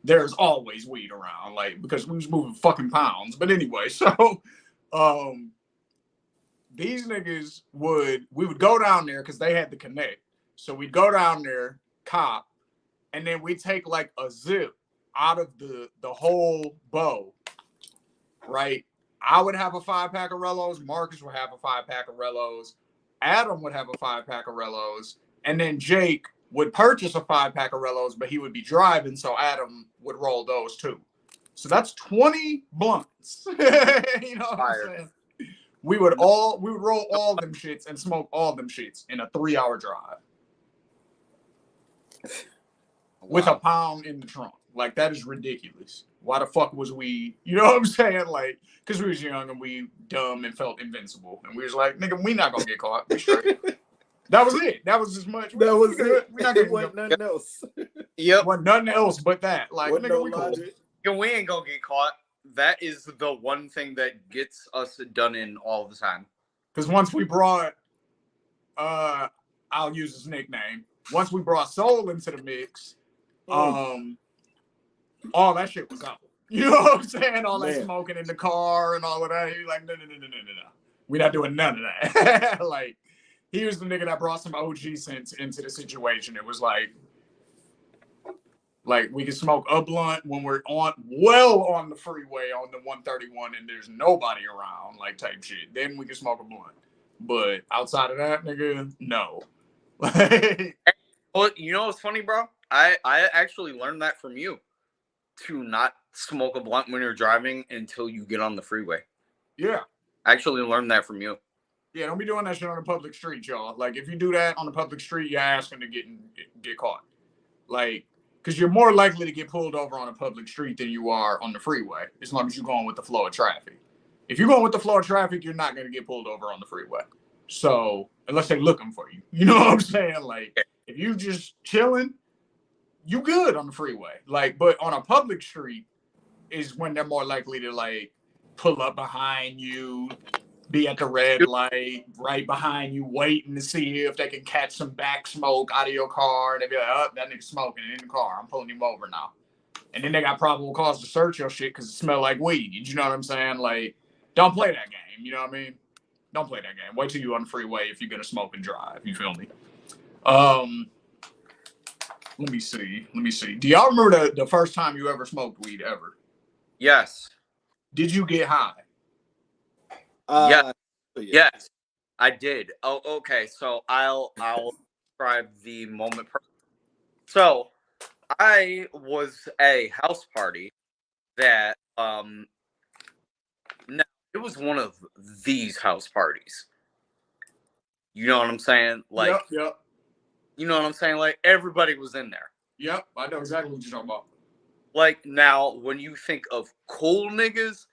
there's always weed around, like, because we was moving fucking pounds. But anyway, so um these niggas we would go down there because they had the connect. So we'd go down there, cop, and then we take like a zip out of the whole bow, right? I would have a 5-pack of Rellos, Marcus would have a 5-pack of Rellos, Adam would have a 5-pack of Rellos, and then Jake would purchase a 5-pack of Rellos, but he would be driving, so Adam would roll those too. So that's 20 blunts. You know what I'm saying? We would roll all them shits and smoke all them shits in a 3-hour drive. With a pound in the trunk. Like, that is ridiculous. Why the fuck was we, you know what I'm saying? Like, because we was young and we dumb and felt invincible. And we was like, nigga, we not gonna get caught. We straight. That was it. That was as much. That was it. We not It gonna wasn't nothing else. Yep. wasn't nothing else but that. Like, Wasn't nigga, no we cool. logic. We ain't gonna get caught. That is the one thing that gets us done in all the time. Because once we brought, I'll use his nickname. Once we brought Soul into the mix, all that shit was out. You know what I'm saying? All that smoking in the car and all of that. He was like, no. We're not doing none of that. Like, he was the nigga that brought some OG sense into the situation. It was like we can smoke a blunt when we're on the freeway on the 131 and there's nobody around, like, type shit. Then we can smoke a blunt. But outside of that, nigga, no. Well, you know what's funny, bro? I actually learned that from you. To not smoke a blunt when you're driving until you get on the freeway. Yeah. I actually learned that from you. Yeah, don't be doing that shit on the public street, y'all. Like, if you do that on the public street, you're asking to get caught. Like, because you're more likely to get pulled over on a public street than you are on the freeway, as long as you're going with the flow of traffic. If you're going with the flow of traffic, you're not going to get pulled over on the freeway. So, unless they're looking for you. You know what I'm saying? Like, if you just chilling, you good on the freeway. Like, but on a public street is when they're more likely to, like, pull up behind you, be at the red light right behind you, waiting to see if they can catch some back smoke out of your car. And they be like, oh, that nigga's smoking in the car. I'm pulling him over now. And then they got probable cause to search your shit because it smell like weed. You know what I'm saying? Like, don't play that game. You know what I mean? Don't play that game. Wait till you're on the freeway if you're going to smoke and drive. You feel me? Let me see. Do y'all remember the first time you ever smoked weed ever? Yes. Did you get high? Yes, I did. Oh, okay. So I'll describe the moment. So I was at a house party that now it was one of these house parties. You know what I'm saying? Like, yep. You know what I'm saying? Like, everybody was in there. Yep, I know exactly what you're talking about. Like, now, when you think of cool niggas,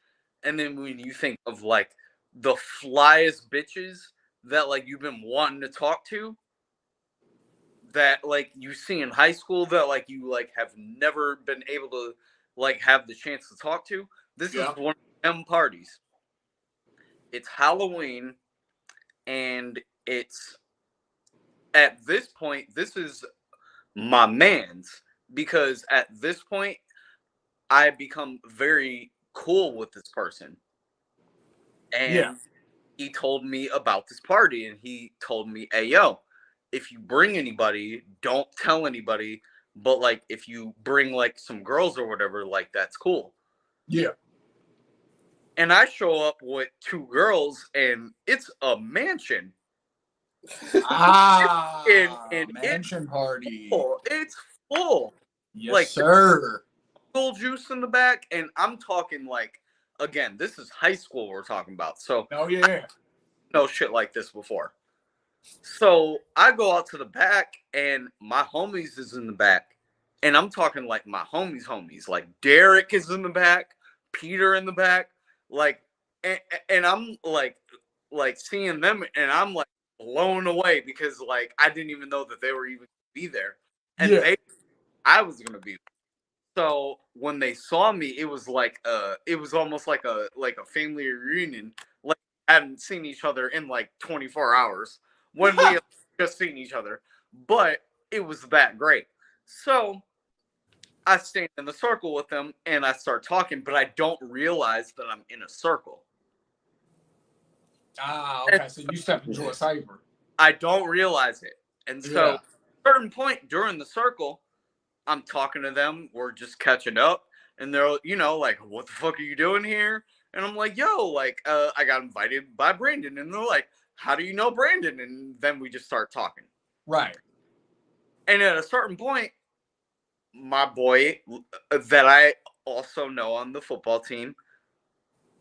and then when you think of, like, the flyest bitches that, like, you've been wanting to talk to, that, like, you see in high school that, like, you, like, have never been able to, like, have the chance to talk to, this is one of them parties. It's Halloween, and it's... At this point, this is my man's, because at this point, I become very cool with this person. And he told me about this party, and he told me, hey, yo, if you bring anybody, don't tell anybody, but, like, if you bring, like, some girls or whatever, like, that's cool. Yeah. And I show up with 2 girls, and it's a mansion. Mansion party. It's full. Yes, like, sir. Full juice in the back, and I'm talking, like, again, this is high school we're talking about. So, no shit like this before. So I go out to the back, and my homies is in the back, and I'm talking like my homies. Like, Derek is in the back, Peter in the back, like, and I'm like seeing them, and I'm like blown away because, like, I didn't even know that they were even gonna be there, and I was gonna be there. So when they saw me, it was almost like a family reunion. Like hadn't seen each other in like 24 hours when we had just seen each other. But it was that great. So I stand in the circle with them and I start talking, but I don't realize that I'm in a circle. Okay. So you stepped into a cipher. I don't realize it. And so at a certain point during the circle, I'm talking to them. We're just catching up. And they're, like, what the fuck are you doing here? And I'm like, yo, like, I got invited by Brandon. And they're like, how do you know Brandon? And then we just start talking. Right. And at a certain point, my boy that I also know on the football team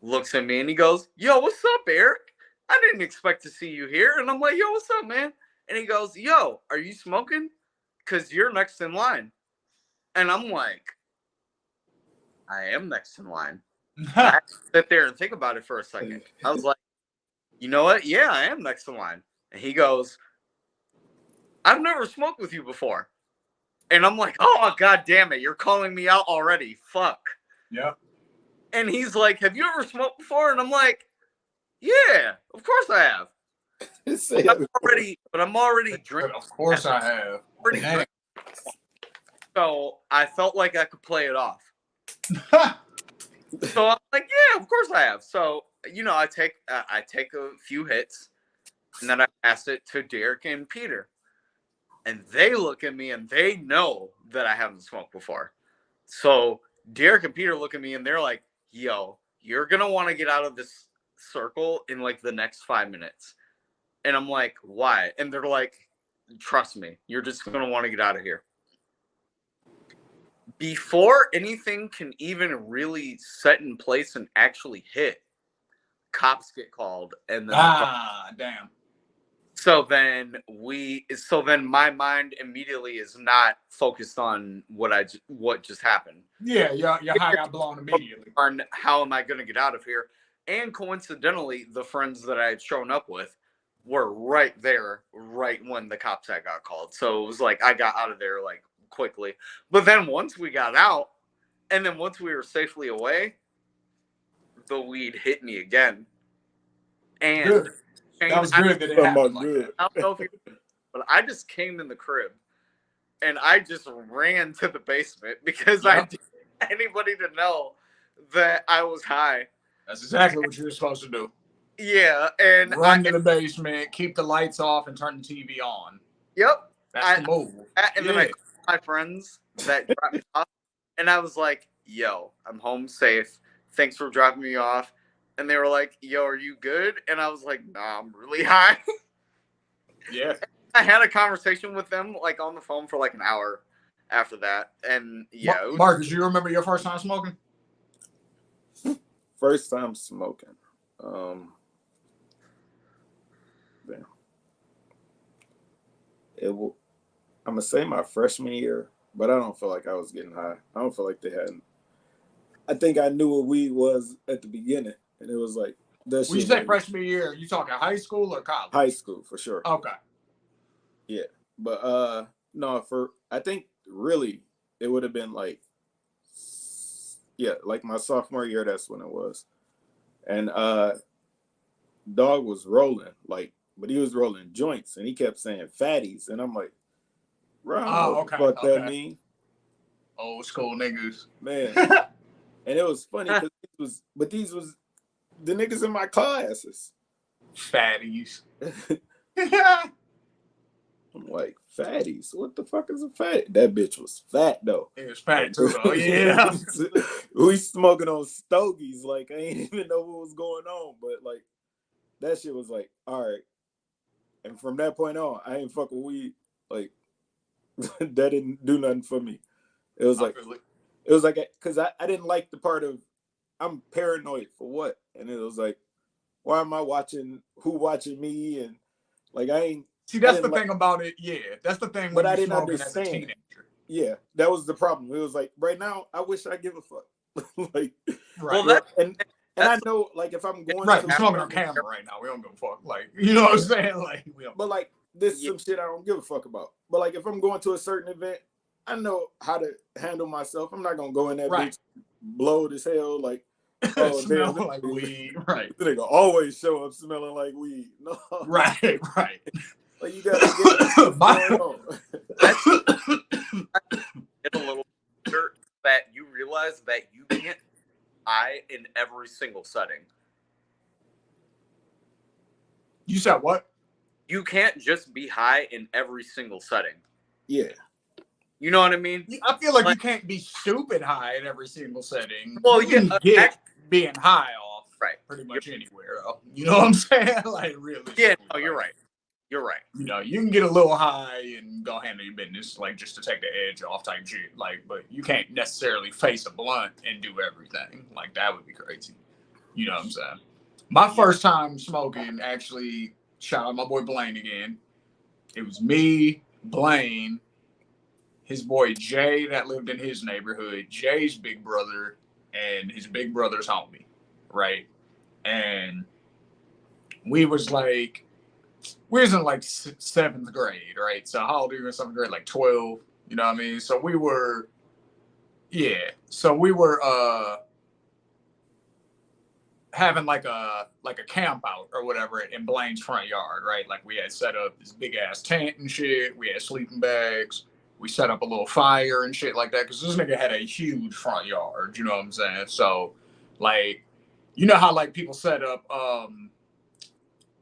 looks at me and he goes, yo, what's up, Eric? I didn't expect to see you here. And I'm like, yo, what's up, man? And he goes, yo, are you smoking? Because you're next in line. And I'm like, I am next in line. I had to sit there and think about it for a second. I was like, you know what? Yeah, I am next in line. And he goes, I've never smoked with you before. And I'm like, oh, God damn it. You're calling me out already. Fuck. Yeah. And he's like, have you ever smoked before? And I'm like, yeah, of course I have. But I'm already drinking. Of course I have. So I felt like I could play it off. So I'm like, yeah, of course I have. So, I take a few hits and then I pass it to Derek and Peter. And they look at me and they know that I haven't smoked before. So Derek and Peter look at me and they're like, yo, you're going to want to get out of this circle in like the next 5 minutes. And I'm like, why? And they're like, trust me, you're just going to want to get out of here. Before anything can even really set in place and actually hit, cops get called. And then damn. So then my mind immediately is not focused on what just happened. Yeah, your high got blown immediately. On how am I going to get out of here? And coincidentally, the friends that I had shown up with were right there, right when the cops had got called. So it was like I got out of there like quickly. But then once we got out, and then once we were safely away, the weed hit me again. And good. That was good that it happened like that. I don't know if you, but I just came in the crib and I just ran to the basement because I didn't want anybody to know that I was high. That's exactly what you were supposed to do. Yeah, and run to the basement, keep the lights off, and turn the TV on. Yep, that's the move. And then I called my friends that dropped me off, and I was like, "Yo, I'm home safe. Thanks for dropping me off." And they were like, yo, are you good? And I was like, nah, I'm really high. Yeah. I had a conversation with them like on the phone for like an hour after that. And yeah. Marcus, you remember your first time smoking? First time smoking. Damn. I'm going to say my freshman year, but I don't feel like I was getting high. I don't feel like they hadn't. I think I knew what weed was at the beginning. And it was like that. When you say freshman year, you talking high school or college? High school for sure. Okay. Yeah, but no, I think really it would have been like my sophomore year. That's when it was, and dog was rolling but he was rolling joints, and he kept saying fatties, and I'm like, bro, what the fuck that mean? Old school niggas, man. And it was funny because these was the niggas in my classes. Fatties. I'm like, fatties? What the fuck is a fatty? That bitch was fat, though. It was fat, too, though. Yeah. We smoking on stogies. Like, I ain't even know what was going on. But, like, that shit was like, all right. And from that point on, I ain't fucking weed. Like, that didn't do nothing for me. It was like, because I didn't like the part of, I'm paranoid for what? And it was like, why am I watching me? And like, I ain't. See, that's the thing about it. Yeah, that's the thing. But I didn't understand. As a teenager. Yeah, that was the problem. It was like, right now, I wish I give a fuck. Like, right. Well, and I know, like, if I'm going right, we're smoking on camera right now. We don't give a fuck. Like, you know what I'm saying? Like, but like, this is some shit I don't give a fuck about. But like, if I'm going to a certain event I know how to handle myself. I'm not gonna go in that Right. bitch blowed as hell. Like, oh Smell damn, like weed. Right. this nigga always show up smelling like weed. No, Right. Right. like you gotta get what's going on. Get a little dirt that you realize that you can't high in every single setting. You said what? You can't just be high in every single setting. Yeah, You know what I mean? I feel like you Like- can't be stupid high in every single setting. Well, You can yeah, get being high off right. pretty much anywhere. Though. You know what I'm saying? Like really. Yeah, no, you're right. You're right. You know, you can get a little high and go handle your business, like just to take the edge off type shit. Like, but you can't necessarily face a blunt and do everything. Like that would be crazy. You know what I'm saying? My first time smoking, actually, shout out my boy Blaine again. It was me, Blaine, his boy Jay that lived in his neighborhood, Jay's big brother, and his big brother's homie, right? And we was in like seventh grade, right? So how old are you in seventh grade? Like 12, you know what I mean? So we were having like a camp out or whatever in Blaine's front yard, right? Like we had set up this big ass tent and shit. We had sleeping bags. We set up a little fire and shit like that because this nigga had a huge front yard. You know what I'm saying? So, like, you know how like people set up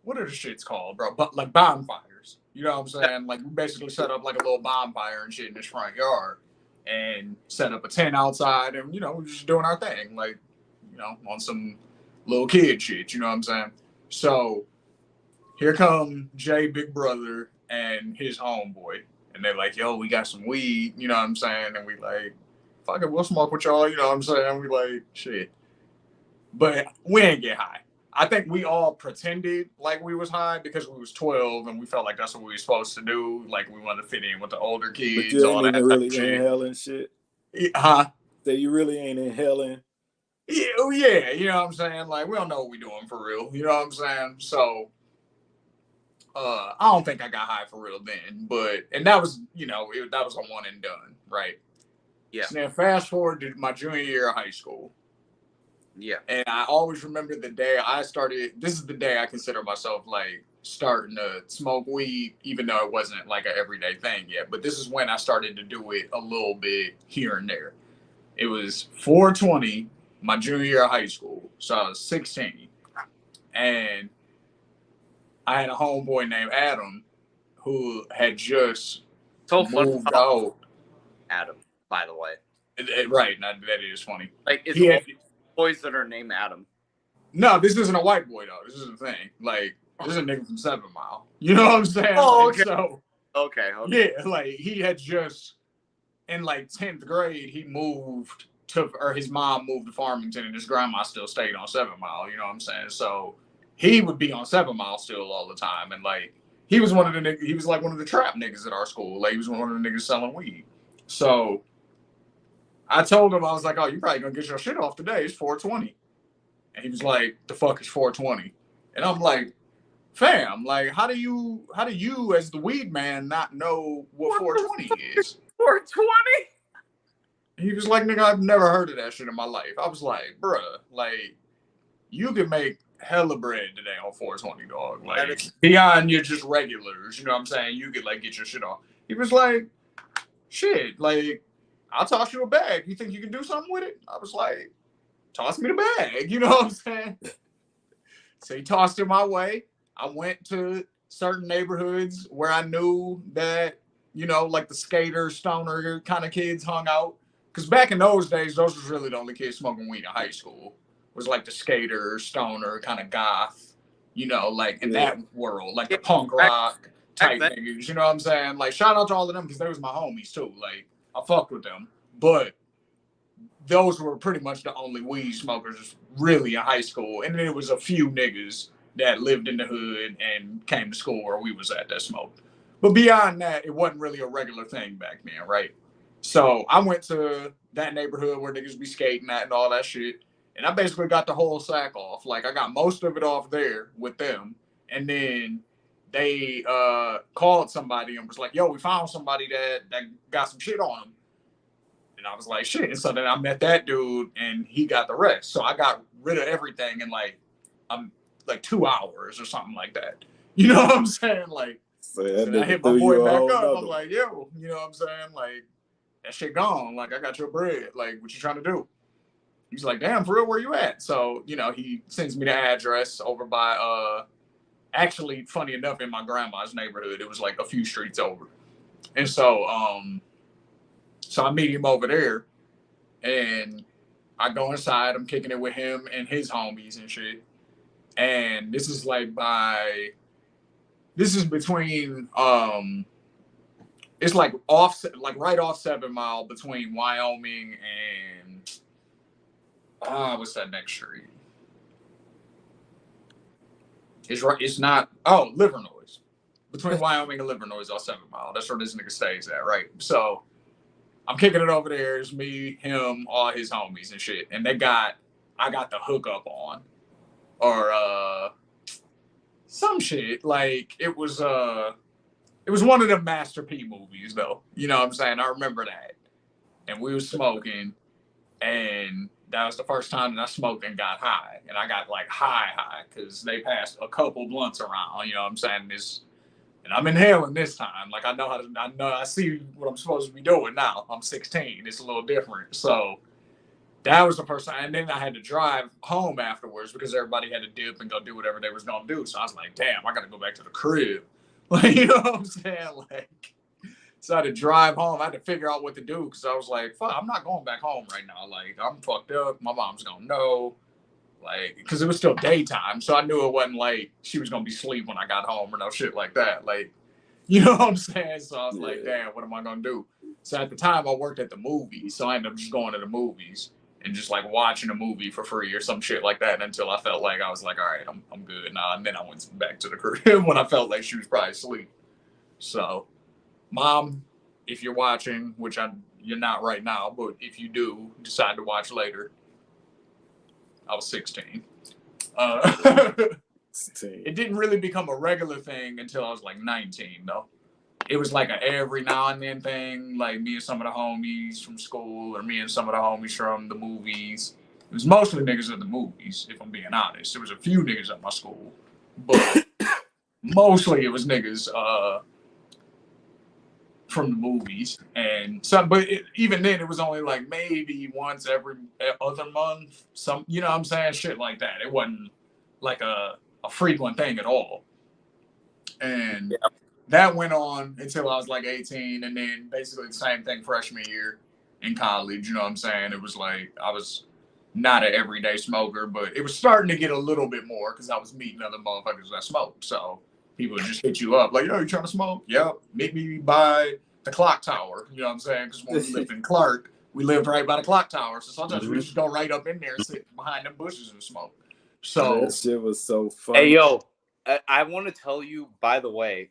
what are the shits called, bro? But like bonfires. You know what I'm saying? Like we basically set up like a little bonfire and shit in his front yard and set up a tent outside and we're just doing our thing. Like, on some little kid shit, you know what I'm saying? So here come Jay Big Brother and his homeboy. And they're like, yo, we got some weed, you know what I'm saying? And we like, fuck it, we'll smoke with y'all, you know what I'm saying? We like, shit. But we ain't get high. I think we all pretended like we was high because we was 12 and we felt like that's what we were supposed to do. Like we wanted to fit in with the older kids, but you all ain't that even really shit. inhaling shit. Huh? So you really ain't inhaling. Yeah, oh yeah, you know what I'm saying? Like we don't know what we doing for real, you know what I'm saying? So I don't think I got high for real then, and that was, that was a one and done, right? Yeah. So then fast forward to my junior year of high school. Yeah. And I always remember the day I started. This is the day I consider myself like starting to smoke weed, even though it wasn't like an everyday thing yet. But this is when I started to do it a little bit here and there. It was 420, my junior year of high school. So I was 16. And I had a homeboy named Adam who had just So fun. moved out. Adam, by the way. Right, that is funny. Like, it's He all had, boys that are named Adam. no, this isn't a white boy though. This is the thing. Like, this is a nigga from 7 Mile. You know what I'm saying? Oh, like, okay. So, Okay. yeah, like he had just in like 10th grade, he moved to, or his mom moved to Farmington, and his grandma still stayed on 7 Mile. You know what I'm saying? So he would be on 7 Mile still all the time, and like he was one of the niggas. He was like one of the trap niggas at our school. Like he was one of the niggas selling weed. So I told him, I was like, "Oh, you probably gonna get your shit off today. It's 420." And he was like, "The fuck is 420?" And I'm like, "Fam, like, how do you as the weed man not know what 420 is?" 420? He was like, "Nigga, I've never heard of that shit in my life." I was like, "Bruh, like, you could make hella bread today on 420, dog. Like, beyond your just regulars, you know what I'm saying? You could, like, get your shit off." He was like, "Shit, like, I'll toss you a bag. You think you can do something with it?" I was like, "Toss me the bag." You know what I'm saying? So he tossed it my way. I went to certain neighborhoods where I knew that, like the skater, stoner kind of kids hung out. Because back in those days, those was really the only kids smoking weed in high school. Was like the skater, stoner, kind of goth, like in that world, like the punk rock type niggas. You know what I'm saying? Like, shout out to all of them because they was my homies too. Like, I fucked with them. But those were pretty much the only weed smokers really in high school. And then it was a few niggas that lived in the hood and came to school where we was at that smoked. But beyond that, it wasn't really a regular thing back then, right? So I went to that neighborhood where niggas be skating at and all that shit. And I basically got the whole sack off. Like, I got most of it off there with them. And then they called somebody and was like, yo, we found somebody that got some shit on him. And I was like, shit. And so then I met that dude and he got the rest. So I got rid of everything in like 2 hours or something like that. You know what I'm saying? Like, So I hit my boy back up. I'm like, yo, you know what I'm saying? Like, that shit gone. Like, I got your bread. Like, what you trying to do? He's like, damn, for real, where you at? So, you know, he sends me the address over by, actually, funny enough, in my grandma's neighborhood. It was like a few streets over. And so, so I meet him over there and I go inside. I'm kicking it with him and his homies and shit. And this is like this is between, it's like right off 7 Mile between Wyoming and, what's that next street? It's not, Livernois. Between Wyoming and Livernois off 7 Mile. That's where this nigga stays at, right? So I'm kicking it over there. It's me, him, all his homies and shit. And I got the hookup on. Or some shit. Like it was one of the Master P movies though. You know what I'm saying? I remember that. And we was smoking and that was the first time that I smoked and got high. And I got like high because they passed a couple blunts around, you know what I'm saying? And I'm inhaling this time. Like I see what I'm supposed to be doing now. I'm 16. It's a little different. So that was the first time. And then I had to drive home afterwards because everybody had to dip and go do whatever they was going to do. So I was like, damn, I got to go back to the crib. Like, you know what I'm saying? Like, so I had to drive home. I had to figure out what to do because I was like, fuck, I'm not going back home right now. Like, I'm fucked up. My mom's going to know. Like, because it was still daytime. So I knew it wasn't like she was going to be asleep when I got home or no shit like that. Like, you know what I'm saying? So I was like, damn, what am I going to do? So at the time, I worked at the movies. So I ended up just going to the movies and just like watching a movie for free or some shit like that until I felt like I was like, all right, I'm good now. And then I went back to the crib when I felt like she was probably asleep. So, Mom, if you're watching, which you're not right now, but if you do decide to watch later, I was 16. It didn't really become a regular thing until I was like 19, though. It was like a every now and then thing, like me and some of the homies from school or me and some of the homies from the movies. It was mostly niggas at the movies, if I'm being honest. There was a few niggas at my school, but mostly it was niggas from the movies. And so, but even then, it was only like maybe once every other month. Some, you know what I'm saying? Shit like that. It wasn't like a frequent thing at all. And that went on until I was like 18. And then basically the same thing freshman year in college. You know what I'm saying? It was like I was not an everyday smoker, but it was starting to get a little bit more because I was meeting other motherfuckers that smoked. So people would just hit you up like, yo, you trying to smoke? Yep. Meet me by the clock tower. You know what I'm saying? Because when we lived in Clark, we lived right by the clock tower. So sometimes we just go right up in there and sit behind them bushes and smoke. So that shit was so funny. Hey, yo, I want to tell you, by the way,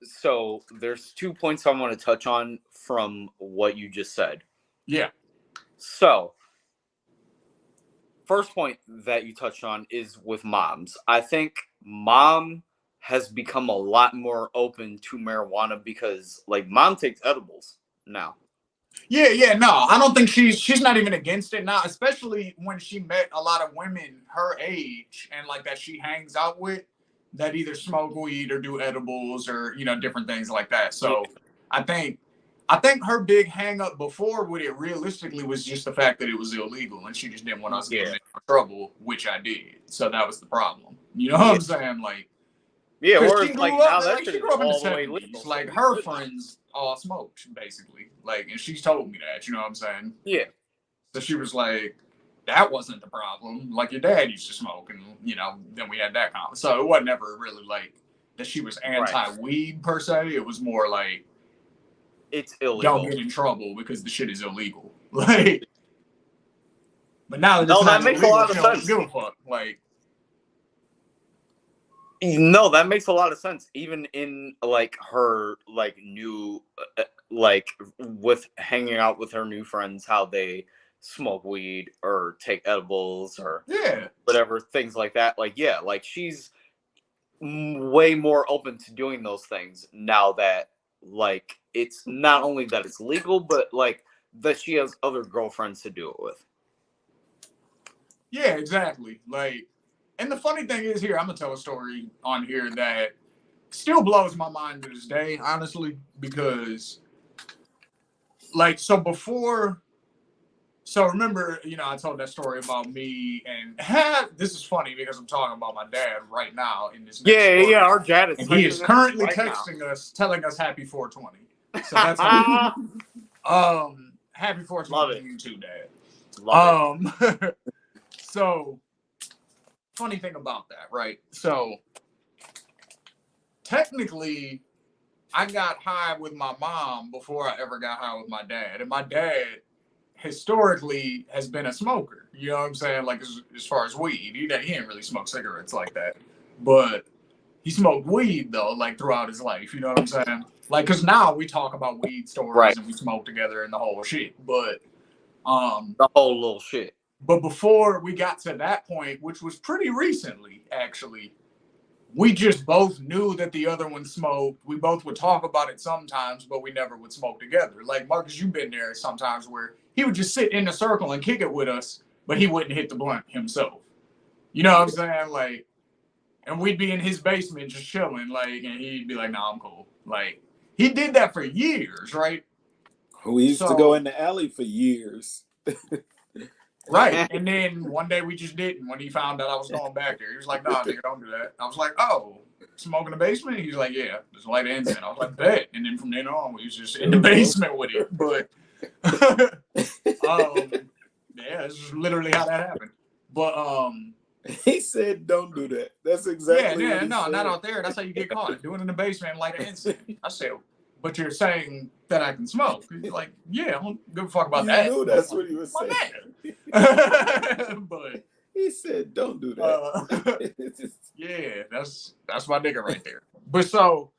so there's 2 points I want to touch on from what you just said. Yeah. So, first point that you touched on is with moms. I think mom has become a lot more open to marijuana because, like, mom takes edibles now. Yeah, no, I don't think she's not even against it now, especially when she met a lot of women her age and like that she hangs out with that either smoke weed or do edibles or, you know, different things like that. So I think her big hang up before with it realistically was just the fact that it was illegal and she just didn't want us getting in trouble, which I did. So that was the problem. You know what I'm saying? Like, yeah, or she like grew now up, that like, shit she is grew up in the all the way 70s. legal. Like her friends all smoked, basically. Like, and she's told me that, you know what I'm saying? Yeah. So she was like, that wasn't the problem. Like your dad used to smoke, and you know, then we had that comment. So it wasn't ever really like that she was anti-weed per se. It was more like it's illegal. Don't get in trouble because the shit is illegal. Like, but now that it's not makes illegal, a lot of sense. Give a fuck. Like, no, that makes a lot of sense. Even in like her like new like with hanging out with her new friends, how they smoke weed or take edibles or whatever, things like that. Like, yeah, like she's way more open to doing those things now that like it's not only that it's legal, but like that she has other girlfriends to do it with. Yeah, exactly. Like, and the funny thing is here, I'm gonna tell a story on here that still blows my mind to this day, honestly, because like so remember, I told that story about me and this is funny because I'm talking about my dad right now in this next story. Yeah, our dad is and he is texting us currently right texting us telling us happy 420. So now. that's happy 420 Love to it. you too, Dad. Love it. So funny thing about that, right? So technically I got high with my mom before I ever got high with my dad. And my dad historically has been a smoker. You know what I'm saying? Like as far as weed, he didn't really smoke cigarettes like that. But he smoked weed though, like throughout his life. You know what I'm saying? Like, cause now we talk about weed stories Right. and we smoke together and the whole shit. But the whole little shit. But before we got to that point, which was pretty recently, actually, we just both knew that the other one smoked. We both would talk about it sometimes, but we never would smoke together. Like, Marcus, you've been there sometimes where he would just sit in a circle and kick it with us, but he wouldn't hit the blunt himself. You know what I'm saying? Like, and we'd be in his basement just chilling, like, and he'd be like, "Nah, I'm cool." Like, he did that for years, right? We used to go in the alley for years. Right. And then one day we just didn't. When he found out I was going back there, he was like, "Nah, nigga, don't do that." I was like, "Oh, smoke in the basement?" He's like, "Yeah, just light an incense." I was like, "Bet." And then from then on, we was just in the basement with it. But yeah, this is literally how that happened. But he said, "Don't do that." That's exactly what he no, said. not out there. That's how you get caught. Do it in the basement and light an incense. I said, "But you're saying that I can smoke?" He's like, "Yeah, I don't give a fuck about that." Knew that's what he was saying. But he said, "Don't do that." yeah, that's my nigga right there. But so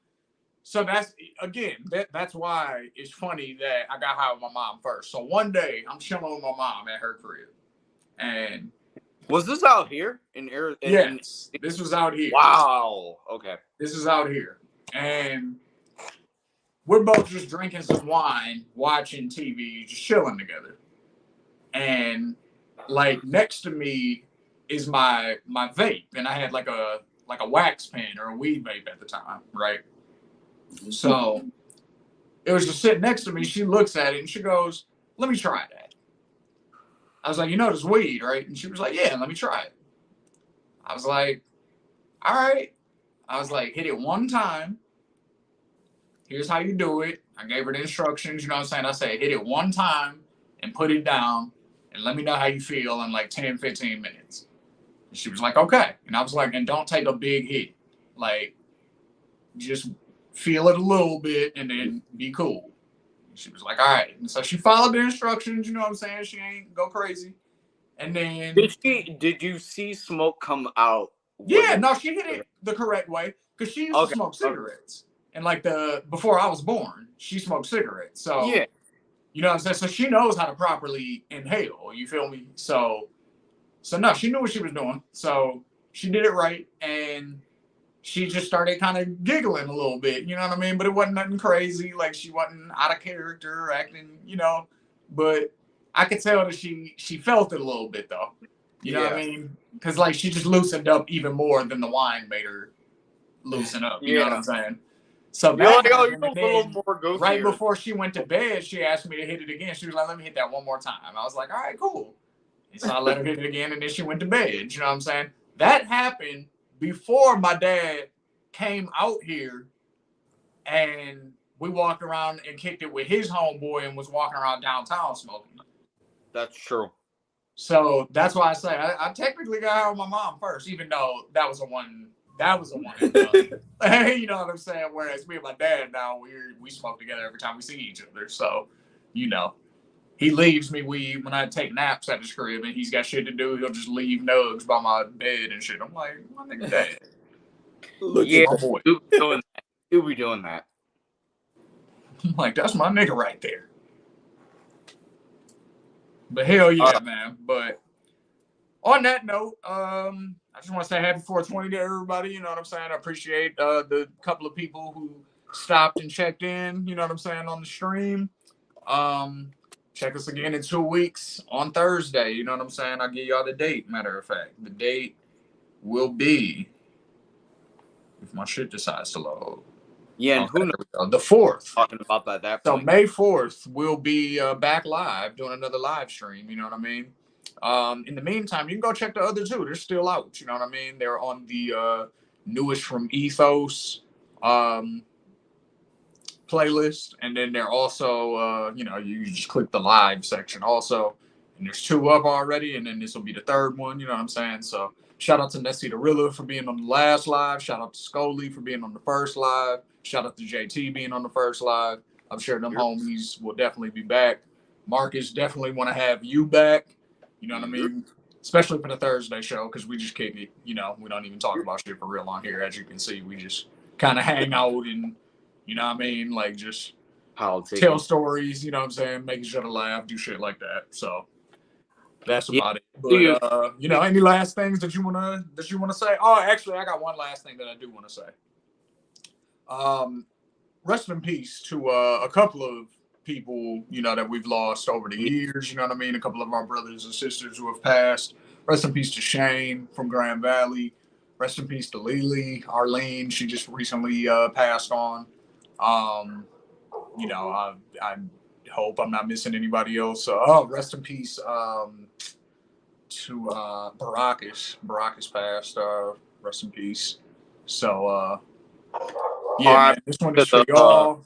that's again, that's why it's funny that I got high with my mom first. So one day I'm chilling with my mom at her crib, and was this out here in Arizona? Yes, this was out here. Wow. Okay. This is out here, and we're both just drinking some wine, watching TV, just chilling together. And like next to me is my vape, and I had like a wax pen or a weed vape at the time, right? So it was just sitting next to me. She looks at it and she goes, "Let me try that." I was like, "You know this weed, right?" And she was like, "Yeah, let me try it." I was like, "All right." I was like, "Hit it one time. Here's how you do it." I gave her the instructions, you know what I'm saying? I said, "Hit it one time and put it down and let me know how you feel in like 10, 15 minutes. And she was like, "Okay." And I was like, "And don't take a big hit. Like, just feel it a little bit and then be cool." And she was like, "All right." And so she followed the instructions, you know what I'm saying? She ain't go crazy. And then did you see smoke come out? Yeah, no, she hit it the correct way because she used to smoke cigarettes. And like before I was born, she smoked cigarettes. So yeah, you know what I'm saying? So she knows how to properly inhale. You feel me? So no, she knew what she was doing. So she did it right, and she just started kind of giggling a little bit. You know what I mean? But it wasn't nothing crazy. Like she wasn't out of character or acting, But I could tell that she felt it a little bit though. You know what I mean? Because like she just loosened up even more than the wine made her loosen up. You know what I'm saying? So that happened, and then right before she went to bed, she asked me to hit it again. She was like, "Let me hit that one more time." I was like, "All right, cool." And so I let her hit it again, and then she went to bed. You know what I'm saying? That happened before my dad came out here, and we walked around and kicked it with his homeboy and was walking around downtown smoking. That's true. So that's why I say I technically got high with my mom first, even though that was a one and done. You know what I'm saying? Whereas me and my dad now we smoke together every time we see each other. So, he leaves me weed when I take naps at his crib and he's got shit to do. He'll just leave nugs by my bed and shit. I'm like, my nigga dad. Look, yeah, my boy. He'll be doing that. I'm like, that's my nigga right there. But hell yeah, man. But on that note, I I just want to say happy 420 to everybody. You know what I'm saying? I appreciate the couple of people who stopped and checked in. You know what I'm saying, on the stream. Check us again in 2 weeks on Thursday. You know what I'm saying? I'll give y'all the date. Matter of fact, the date will be, if my shit decides to load. Yeah, and who knows? The 4th. Talking about that So point. May 4th, we'll be back live doing another live stream. You know what I mean? In the meantime, you can go check the other two. They're still out. You know what I mean? They're on the newest from Ethos playlist. And then they're also, you just click the live section also. And there's 2 up already. And then this will be the 3rd one. You know what I'm saying? So shout out to Nessie the Rilla for being on the last live. Shout out to Scully for being on the first live. Shout out to JT being on the first live. I'm sure them homies will definitely be back. Marcus, definitely want to have you back. You know what I mean? Especially for the Thursday show, because we just kick it. You know, we don't even talk about shit for real on here. As you can see, we just kind of hang out and, you know what I mean? Like, just tell stories, you know what I'm saying? Make each other laugh, do shit like that. So that's about it. But any last things that you wanna say? Oh, actually, I got one last thing that I do want to say. Rest in peace to a couple of people, that we've lost over the years. You know what I mean? A couple of our brothers and sisters who have passed. Rest in peace to Shane from Grand Valley. Rest in peace to Lily, Arlene. She just recently passed on. I hope I'm not missing anybody else. Rest in peace to Baracus. Baracus passed. Rest in peace. So, man, this one is for y'all.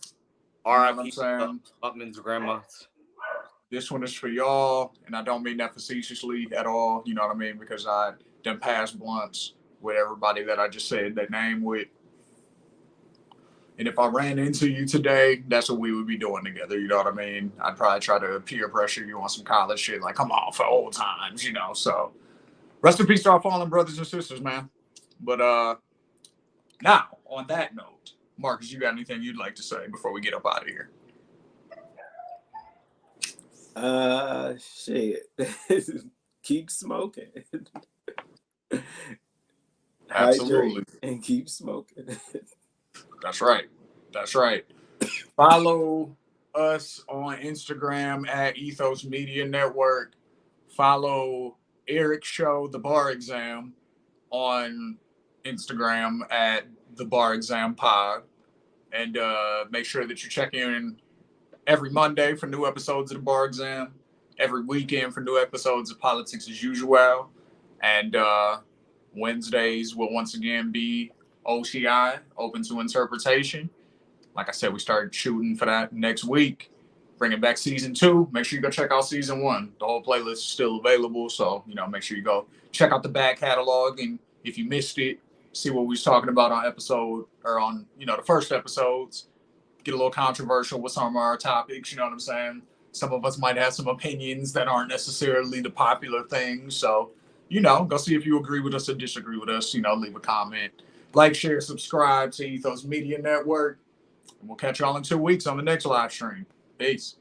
R.I.P. Upman's grandma. This one is for y'all, and I don't mean that facetiously at all. You know what I mean? Because I done passed blunts with everybody that I just said that name with. And if I ran into you today, that's what we would be doing together. You know what I mean? I'd probably try to peer pressure you on some college shit. Like, come on, for old times, So, rest in peace to our fallen brothers and sisters, man. But now, on that note, Marcus, you got anything you'd like to say before we get up out of here? Shit. Keep smoking. Absolutely. Hydrate and keep smoking. That's right. Follow us on Instagram at Ethos Media Network. Follow Eric's show, The Bar Exam, on Instagram at The Bar Exam Pod. And make sure that you check in every Monday for new episodes of The Bar Exam, every weekend for new episodes of Politics as Usual. And Wednesdays will once again be OTI, Open to Interpretation. Like I said, we started shooting for that next week. Bringing back season 2. Make sure you go check out season 1. The whole playlist is still available. So, make sure you go check out the back catalog. And if you missed it, see what we was talking about on the first episodes. Get a little controversial with some of our topics. You know what I'm saying? Some of us might have some opinions that aren't necessarily the popular things. So, go see if you agree with us or disagree with us. Leave a comment. Like, share, subscribe to Ethos Media Network. And we'll catch y'all in 2 weeks on the next live stream. Peace.